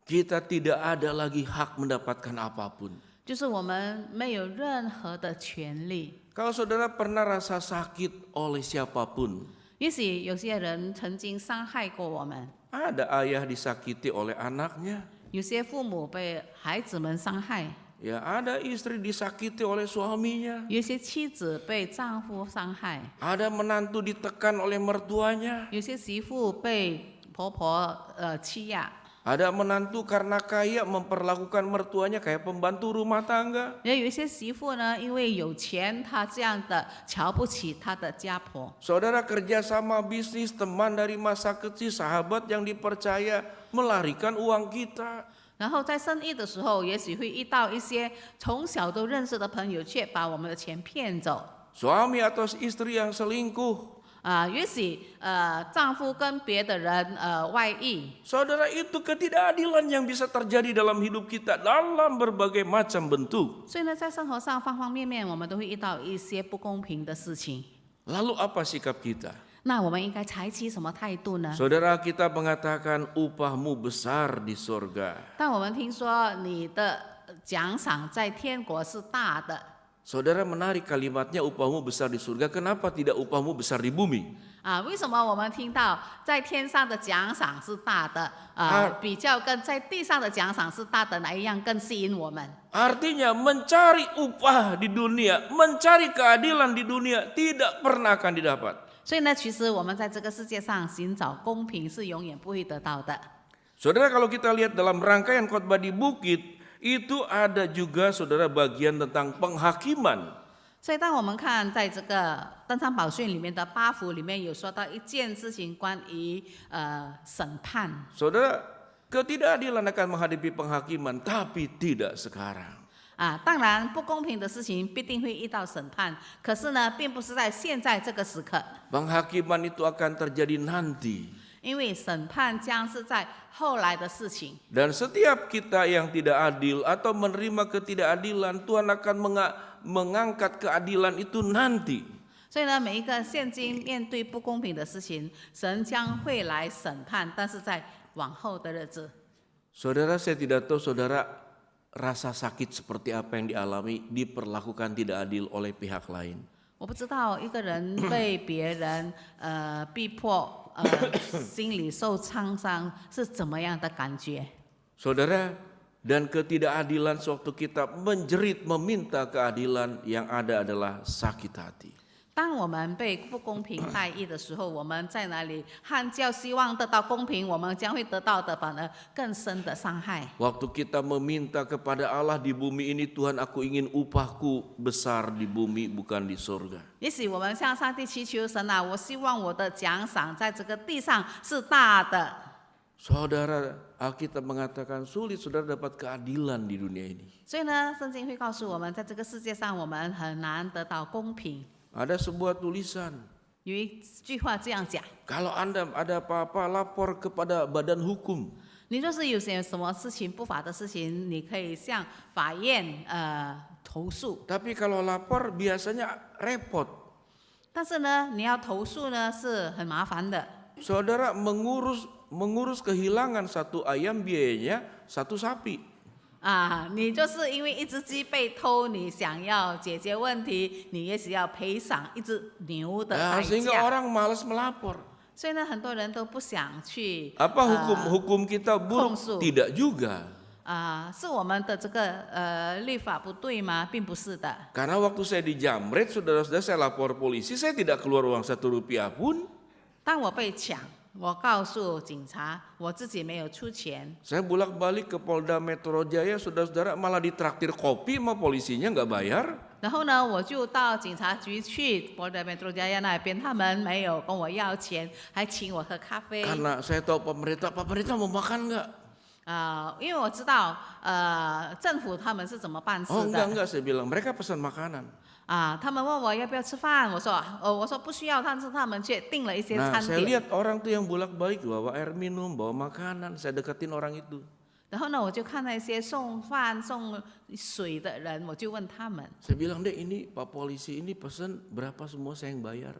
kita tidak ada lagi hak mendapatkan apapun. 就是我们没有任何的权利。 Kalau saudara pernah rasa sakit oleh siapapun, 也许有些人曾经伤害过我们， ada ayah disakiti oleh anaknya, 有些父母被孩子们伤害， ya ada istri disakiti oleh suaminya, 有些妻子被丈夫伤害， ada menantu ditekan oleh mertuanya, 有些媳妇被婆婆欺压， ada menantu karena kaya memperlakukan mertuanya kayak pembantu rumah tangga. 也有一些媳妇呢，因为有钱，她这样的瞧不起她的家婆。 Saudara kerja sama bisnis, teman dari masa kecil, sahabat yang dipercaya melarikan uang kita. 然后在生意的时候，也许会遇到一些从小都认识的朋友，却把我们的钱骗走。 Suami atau istri yang selingkuh. 也许丈夫跟别的人外遇。 Saudara, itu ketidakadilan yang bisa terjadi dalam hidup kita dalam berbagai macam bentuk. 所以呢，在生活上方方面面，我们都会遇到一些不公平的事情。 Lalu apa sikap kita? 那我们应该采取什么态度呢？ Saudara, kita mengatakan upahmu besar di surga. 当我们听说你的奖赏在天国是大的， Saudara, menarik kalimatnya upahmu besar di surga. Kenapa tidak upahmu besar di bumi? 为什么我们听到在天上的奖赏是大的比较跟在地上的奖赏是大的哪一样更吸引我们？ Artinya mencari upah di dunia, mencari keadilan di dunia tidak pernah akan didapat. 所以呢，其实我们在这个世界上寻找公平是永远不会得到的。 Saudara, kalau kita lihat dalam rangkaian khotbah di bukit, itu ada juga saudara bagian tentang penghakiman. 所以当我们看在这个登山宝训里面的8福里面有说到一件事情，关于审判。 Saudara, ketidakadilan akan menghadapi penghakiman, tapi tidak sekarang. 当然不公平的事情必定会遇到审判，可是呢，并不是在现在这个时刻， Penghakiman itu akan terjadi nanti. 因为审判将是在后来的事情。 Dan setiap kita yang tidak adil atau menerima ketidakadilan, Tuhan akan mengangkat keadilan itu nanti. 所以呢，每一个现今面对不公平的事情，神将会来审判，但是在往后的日子。 Saudara, saya tidak tahu saudara rasa sakit seperti apa yang dialami diperlakukan tidak adil oleh pihak lain. 我不知道一个人被别人逼迫，心里受创伤是怎么样的感觉。 Saudara, dan ketidakadilan sewaktu kita menjerit meminta keadilan yang ada adalah sakit hati. 当我们被不公平待遇的时候，我们在哪里喊叫希望得到公平，我们将会得到的反而更深的伤害。 Waktu kita meminta kepada Allah di bumi ini, Tuhan, aku ingin upahku besar di bumi bukan di surga. 也许我们向上帝祈求神啊，我希望我的奖赏在这个地上是大的。 Saudara, Alkitab mengatakan sulit saudara dapat keadilan di dunia ini. 所以呢，圣经会告诉我们，在这个世界上我们很难得到公平。 Ada sebuah tulisan, 有一句话这样讲： kalau Anda ada apa-apa lapor kepada badan hukum. 你若是有些什么事情不法的事情，你可以向法院投诉。 Tapi kalau lapor biasanya repot. 但是呢，你要投诉呢是很麻烦的。 Saudara mengurus kehilangan satu ayam biayanya satu sapi. 你就是因为一只鸡被偷，你想要解决问题，你也许要赔偿一只牛的代 Sehingga 价。 orang malas melapor. 所以呢，很多人都不想去。 Apa hukum kita buruk? 控诉。 Tidak juga. 是我们的这个律法不对吗？并不是的。 Karena waktu saya di Jamret, saudara-saudara, saya lapor polisi, saya tidak keluar uang 1 rupiah pun. 当我被抢，我告诉警察，我自己没有出钱。 Saya bolak-balik ke Polda Metro Jaya, saudara-saudara, malah ditraktir kopi sama polisinya nggak bayar. 然后呢，我就到警察局去博德美多加亚那边，他们没有跟我要钱，还请我喝咖啡。 Karena saya tahu pemerintah mau makan nggak? 因为我知道政府他们是怎么办事 Oh 的。 enggak, saya bilang mereka pesan makanan. 他们问我要不要吃饭，我说不需要，但是他们却订了一些 Nah, 餐 saya 点。 lihat orang tuh yang bolak-balik bawa air minum, bawa makanan, saya deketin orang itu. 然后呢，我就看那些送饭送水的人，我就问他们， Saya bilang, Dek, ini Pak Polisi ini pesan berapa semua saya yang bayar.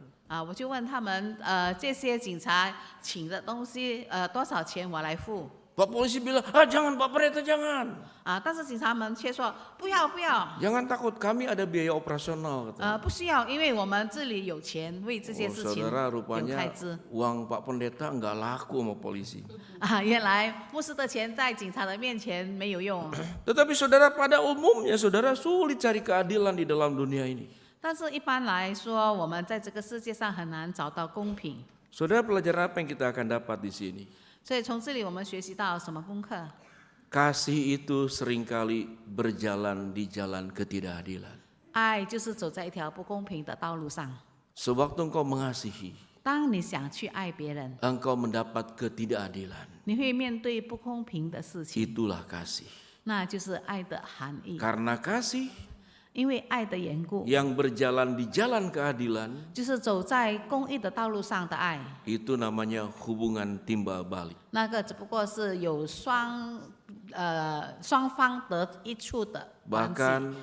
我就问他们，这些警察请的东西多少钱我来付？ Pak polisi bilang, jangan Pak Pendeta jangan. 但是警察们却说不要不要， Jangan takut, kami ada biaya operasional. 不需要，因为我们这里有钱为这些事情 Saudara 有 rupanya 开支。 uang Pak Pendeta nggak laku sama polisi. 原来牧师的钱在警察的面前没有用。 Tetapi saudara pada umumnya saudara sulit cari keadilan di dalam dunia ini. 但是一般来说，我们在这个世界上很难找到公平。 Saudara pelajaran apa yang kita akan dapat di sini? 所以从这里我们学习到什么功课？ Kasih itu seringkali berjalan di jalan ketidakadilan. 爱就是走在一条不公平的道路上。 Sewaktu engkau mengasihi, 当你想去爱别人， engkau mendapat ketidakadilan. 你会面对不公平的事情， Itulah kasih. 那就是爱的含义。 Karena kasih 因为爱的缘故， yang berjalan di jalan keadilan, 就是走在公义的道路上的爱。 itu namanya hubungan timbal balik. 那个只不过是有双方得益处的关系。 Bahkan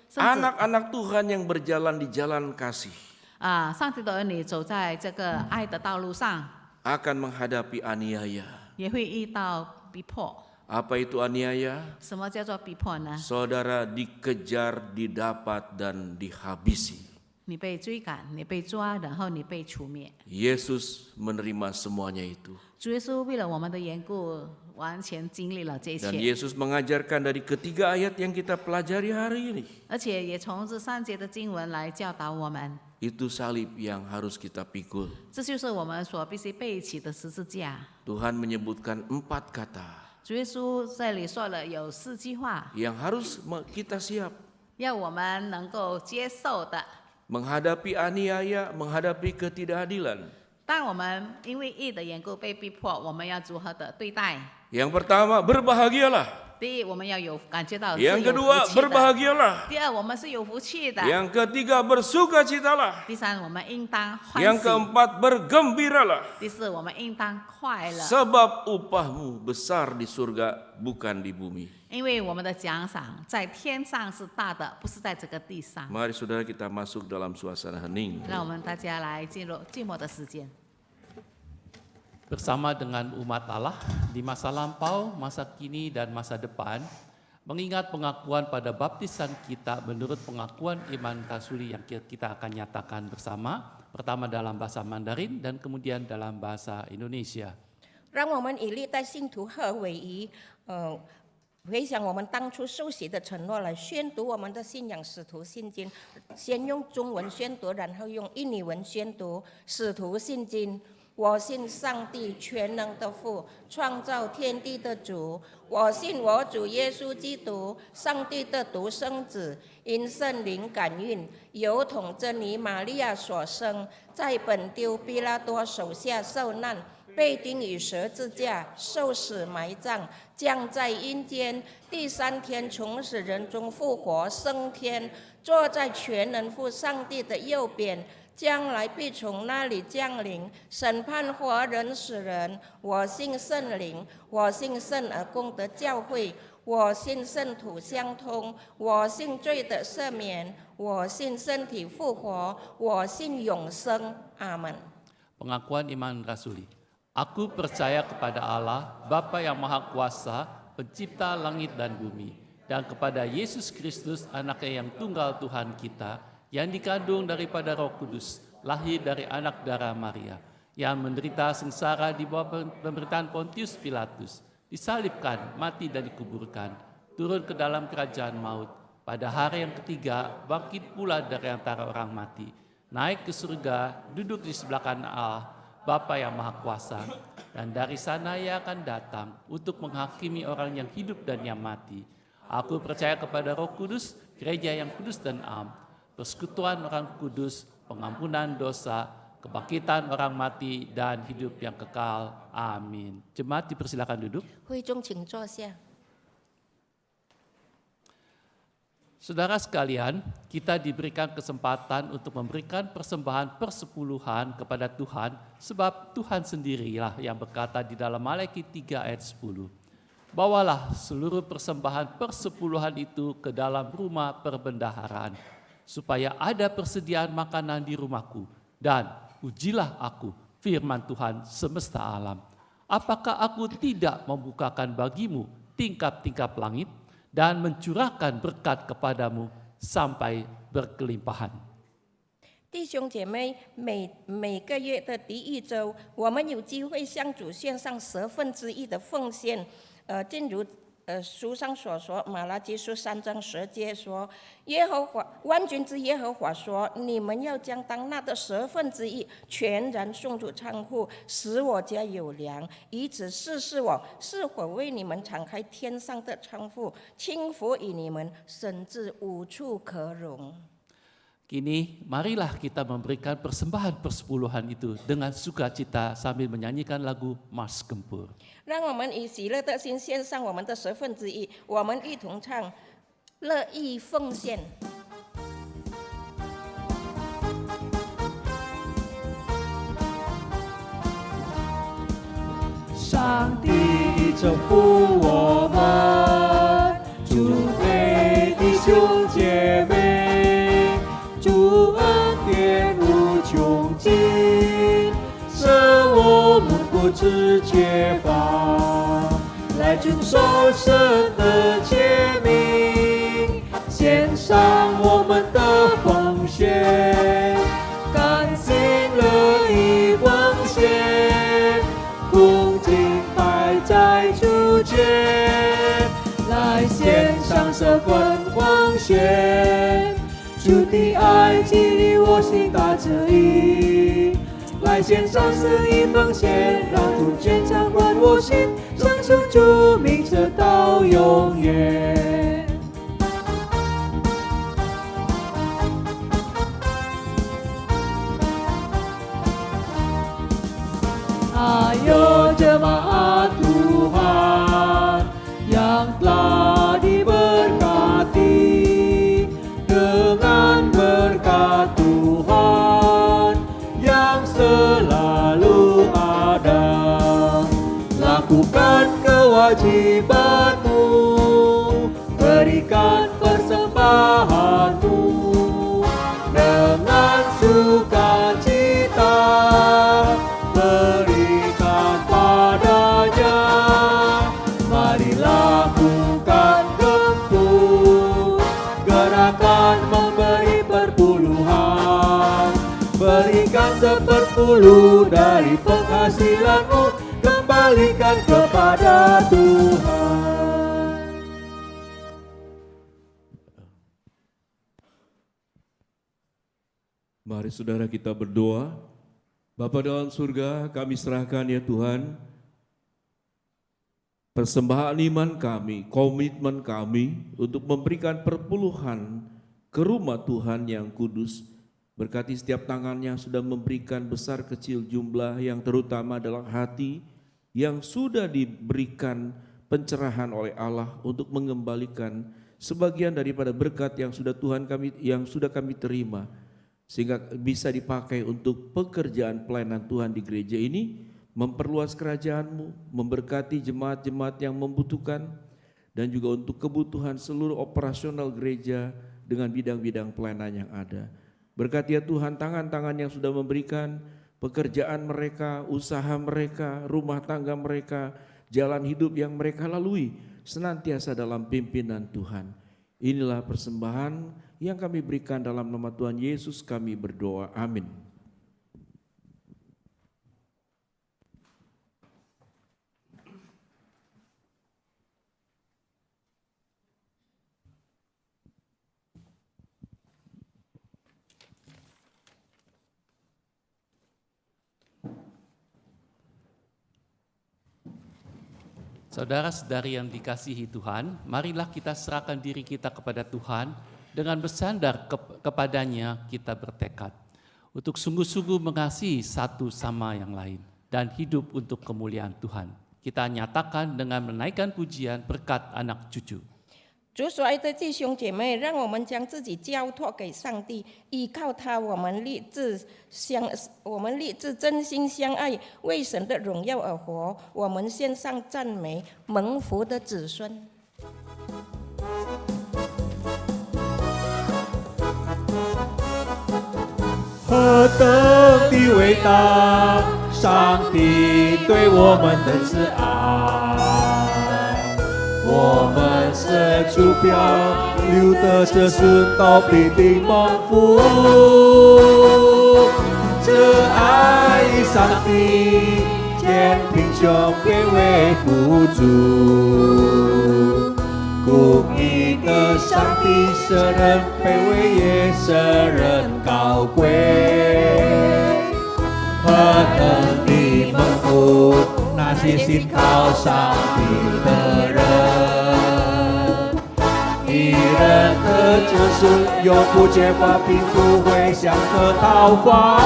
甚至 anak-anak Tuhan yang berjalan di jalan kasih 上帝的儿女走在这个爱的道路上， akan menghadapi aniaya. 也会遇到逼迫。 Apa itu aniaya? 什么叫做逼迫呢？ Saudara dikejar, didapat, dan dihabisi. 你被追赶，你被抓，然后你被除灭。 Yesus menerima semuanya itu. 主耶稣为了我们的缘故，完全经历了这一 Dan 切， Yesus mengajarkan dari ketiga ayat yang kita pelajari hari ini. 而且也从这3节的经文来教导我们， Itu salib yang harus kita pikul. 这就是我们所必须背起的十字架。 Tuhan menyebutkan 4 kata 主耶稣这里说了有4句话， yang harus kita siap. 要我们能够接受的。 Menghadapi aniaya, menghadapi ketidakadilan. 当我们因为义的缘故被逼迫，我们要如何的对待？ Yang pertama, berbahagialah. 第一，我们要有感觉到是 Yang 有 kedua, 福气的； berbahagialah. 第二，我们是有福气的； Yang ketiga, bersukacitalah. 第三，我们应当欢 Yang 喜； keempat, bergembiralah. 第四，我们应当快乐， Sebab upahmu besar di surga, bukan di bumi. 因为我们的奖赏在天上是大的，不是在这个地上。 Mari saudara kita masuk dalam suasana hening. 让我们大家来进入静默的时间。 Bersama dengan umat Allah di masa lampau, masa kini, dan masa depan, mengingat pengakuan pada baptisan kita menurut pengakuan iman rasuli yang kita akan nyatakan bersama, pertama dalam bahasa Mandarin dan kemudian dalam bahasa Indonesia. 让我们以历代信徒合为一，回想我们当初受洗的承诺来宣读我们的信仰使徒信经，先用中文宣读，然后用印尼文宣读使徒信经。我信上帝全能的父，创造天地的主。我信我主耶稣基督，上帝的独生子，因圣灵感孕，由统真女玛利亚所生，在本丢毕拉多手下受难，被钉于十字架，受死埋葬，降在阴间，第3天从死人中复活，升天，坐在全能父上帝的右边。将来必从那里降临，审判活人死人。我信圣灵，我信圣而公的教会，我信圣土相通，我信罪的赦免，我信身体复活，我信永生。阿门。 Pengakuan iman rasuli. Aku percaya kepada Allah, Bapa yang Maha Kuasa, pencipta langit dan bumi, dan kepada Yesus Kristus, anaknya yang tunggal Tuhan kita, yang dikandung daripada Roh Kudus, lahir dari anak darah Maria, yang menderita sengsara di bawah pemerintahan Pontius Pilatus, disalibkan, mati dan dikuburkan, turun ke dalam kerajaan maut, pada hari yang ketiga bangkit pula dari antara orang mati, naik ke surga, duduk di sebelah kanan Allah, Bapa yang Maha Kuasa, dan dari sana Ia akan datang untuk menghakimi orang yang hidup dan yang mati. Aku percaya kepada Roh Kudus, gereja yang kudus dan am, persekutuan orang kudus, pengampunan dosa, kebangkitan orang mati, dan hidup yang kekal. Amin. Jemaat dipersilakan duduk. 会众请坐下。 Saudara sekalian, kita diberikan kesempatan untuk memberikan persembahan persepuluhan kepada Tuhan, sebab Tuhan sendirilah yang berkata di dalam Malaki 3 ayat 10. Bawalah seluruh persembahan persepuluhan itu ke dalam rumah perbendaharaan, supaya ada persediaan makanan di rumahku, dan ujilah aku, firman Tuhan semesta alam. apakah aku tidak membukakan bagimu tingkap-tingkap langit dan mencurahkan berkat kepadamu sampai berkelimpahan?" 弟兄姐妹，每个月的第一周，我们有机会向主献上1/10的奉献。正如书上所说，马拉基书3章10节说，万军之耶和华说：“你们要将当纳的1/10全然送出仓库，使我家有粮，以此试试我是否为你们敞开天上的仓库，轻福与你们，甚至无处可容。” Kini marilah kita memberikan persembahan persepuluhan itu dengan sukacita sambil menyanyikan lagu Mas Gempur. 让我们以喜乐的心献上我们的1/10，我们一同唱乐意奉献。上帝已祝福我们，祝给弟兄姐妹，主恩典无穷尽，使我们不致缺乏，来遵守神的诫命，献上我们的奉献，甘心乐意奉献，恭敬摆在主前，来献上这份奉献。主的爱激励我心大这意，来献上这一奉献，让主权掌管我心，唱出主名直到永远。Ayo jemaat Tuhan yang telah diberkati dengan berkat Tuhan yang selalu ada. Lakukan kewajibanmu, berikan persembahanmu dengan sukacita, berikan padanya. Mari lakukan gempur, gerakan memberi perpuluhan, berikan 1/10 dari penghasilanmu, kembalikan kepada Tuhan. Mari saudara kita berdoa. Bapa dalam surga, kami serahkan ya Tuhan persembahan iman kami, komitmen kami untuk memberikan perpuluhan ke rumah Tuhan yang kudus. Berkati setiap tangan yang sudah memberikan besar kecil jumlah, yang terutama adalah hati yang sudah diberikan pencerahan oleh Allah untuk mengembalikan sebagian daripada berkat yang sudah kami terima, sehingga bisa dipakai untuk pekerjaan pelayanan Tuhan di gereja ini, memperluas kerajaan-Mu, memberkati jemaat-jemaat yang membutuhkan, dan juga untuk kebutuhan seluruh operasional gereja dengan bidang-bidang pelayanan yang ada. Berkati ya Tuhan tangan-tangan yang sudah memberikan pekerjaan mereka, usaha mereka, rumah tangga mereka, jalan hidup yang mereka lalui, senantiasa dalam pimpinan Tuhan. Inilah persembahan yang kami berikan dalam nama Tuhan Yesus kami berdoa, amin. Saudara-saudari yang dikasihi Tuhan, marilah kita serahkan diri kita kepada Tuhan. Dengan bersandar kepadanya kita bertekad untuk sungguh-sungguh mengasihi satu sama yang lain dan hidup untuk kemuliaan Tuhan. Kita nyatakan dengan menaikkan pujian berkat anak cucu. 主所爱的弟兄姐妹，让我们将自己交托给上帝，依靠他，我们立志真心相爱，为神的荣耀而活。我们献上赞美，蒙福的子孙。何等的伟大，上帝对我们的慈爱，我们伸出漂流的这石头必定蒙福。这爱上帝，见贫穷变为富足。公义的上帝，舍人卑微也舍人高贵。何等的蒙福，那些信靠上帝的人。义人的救赎，永不结发，并不会想得桃花。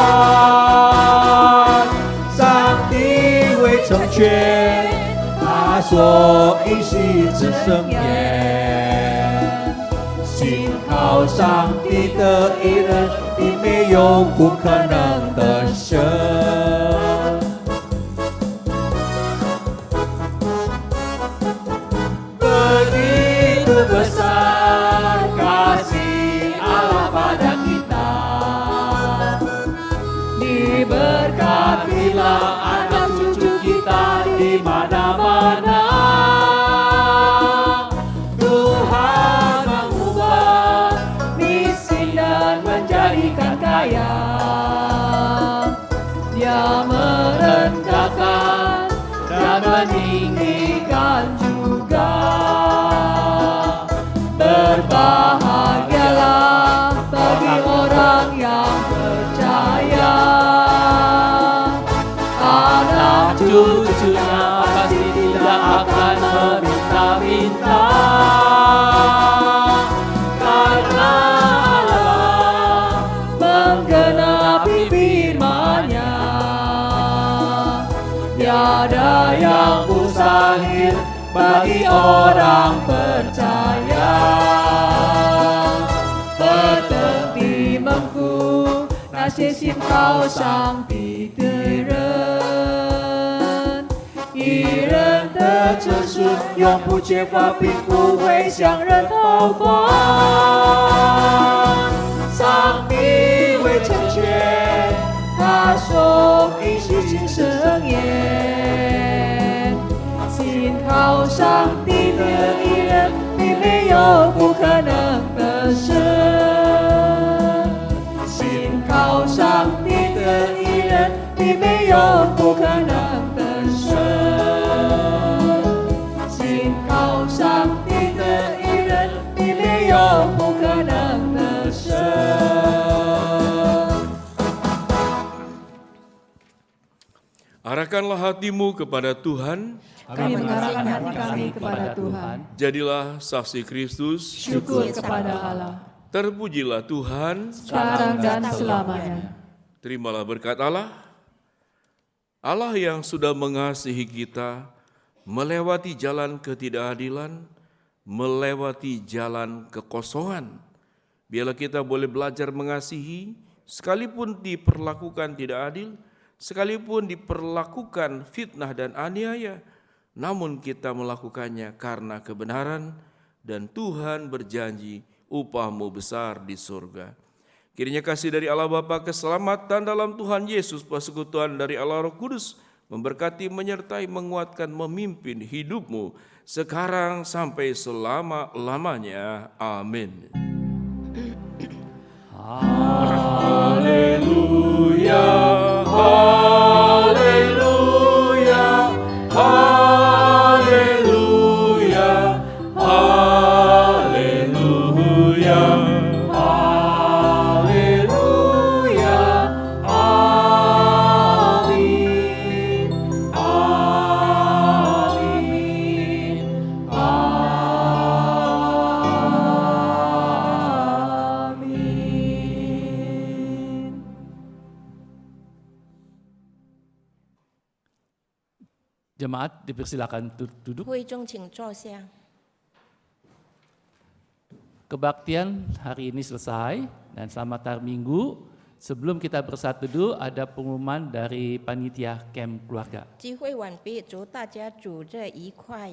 上帝会成全他所应许之圣言。信靠上帝的义人，必没有不可能的神。Begitu besar kasih Allah pada kita, diberkatilah anak cucu kita di mana-mana. Tuhan mengubah miskin dan menjadikan kaya. Dia merendahkan dan meninggikan juga. Berbahagialah bagi orang yang percaya, anak cucunya pasti tidak akan meminta-minta. Karena Allah menggenapi firman-Nya, tiada yang mustahil bagi orang percaya. Berhenti mengku nasi信靠上帝的人，义人的证书永不结发，并不会向人讨还。上帝会成全他所应许之圣言。信靠上帝的义人，并没有不可能的事。信靠上帝的义人，并没有不可能的事。信靠上帝的义人，并没有不可能的事。Arahkanlah hatimu kepada Tuhan. Kami mengarahkan kami kepada Tuhan. Jadilah saksi Kristus. Syukur kepada Allah. Terpujilah Tuhan. Sekarang dan selamanya. Terimalah berkat Allah. Allah yang sudah mengasihi kita, melewati jalan ketidakadilan, melewati jalan kekosongan. Biarlah kita boleh belajar mengasihi, sekalipun diperlakukan tidak adil, sekalipun diperlakukan fitnah dan aniaya, namun kita melakukannya karena kebenaran, dan Tuhan berjanji upahmu besar di surga. Kiranya kasih dari Allah Bapa, keselamatan dalam Tuhan Yesus, persekutuan dari Allah Roh Kudus, memberkati, menyertai, menguatkan, memimpin hidupmu sekarang sampai selama-lamanya. Amin. Haleluya, haleluya, haleluya, haleluya, haleluya, amin, amin, amin. Jemaat dipersilakan duduk. 会众请坐下。 Kebaktian hari ini selesai dan selamat hari Minggu. Sebelum kita bersatu dulu, ada pengumuman dari panitia camp keluarga. 聚会完毕，祝大家主日愉快。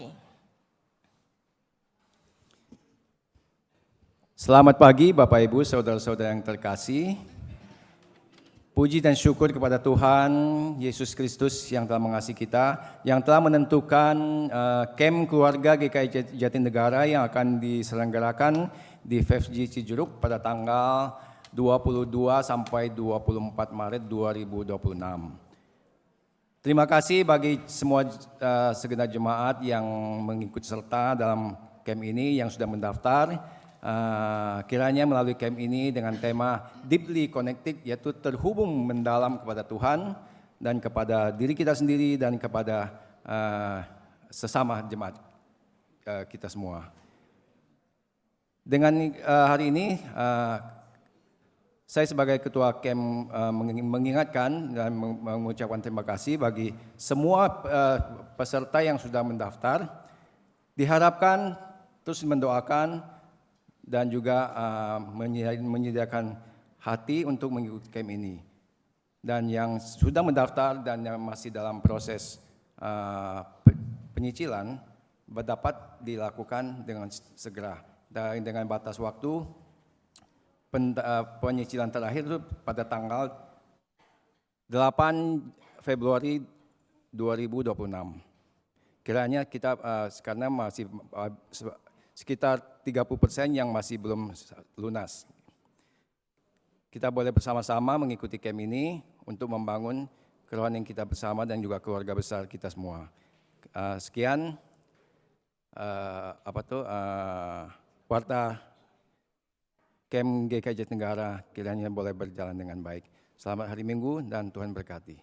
Selamat pagi Bapak Ibu, saudara-saudara yang terkasih. Puji dan syukur kepada Tuhan Yesus Kristus yang telah mengasihi kita, yang telah menentukan camp keluarga GKI Jatinegara yang akan diselenggarakan di FFG Cijeruk pada tanggal 22 sampai 24 Maret 2026. Terima kasih bagi semua segenap jemaat yang mengikut serta dalam camp ini yang sudah mendaftar. Kiranya melalui camp ini dengan tema Deeply Connected, yaitu terhubung mendalam kepada Tuhan dan kepada diri kita sendiri dan kepada sesama jemaat kita semua. Dengan hari ini saya sebagai ketua camp mengingatkan dan mengucapkan terima kasih bagi semua peserta yang sudah mendaftar. Diharapkan terus mendoakan dan juga menyediakan hati untuk mengikuti camp ini. Dan yang sudah mendaftar dan yang masih dalam proses penyicilan dapat dilakukan dengan segera. Dan dengan batas waktu penyicilan terakhir itu pada tanggal 8 Februari 2026. Kiranya kita karena masih sekitar 30% yang masih belum lunas. Kita boleh bersama-sama mengikuti camp ini untuk membangun kerohanian kita bersama dan juga keluarga besar kita semua. Sekian warta camp GKI Jatinegara kiranya boleh berjalan dengan baik. Selamat hari Minggu dan Tuhan berkati.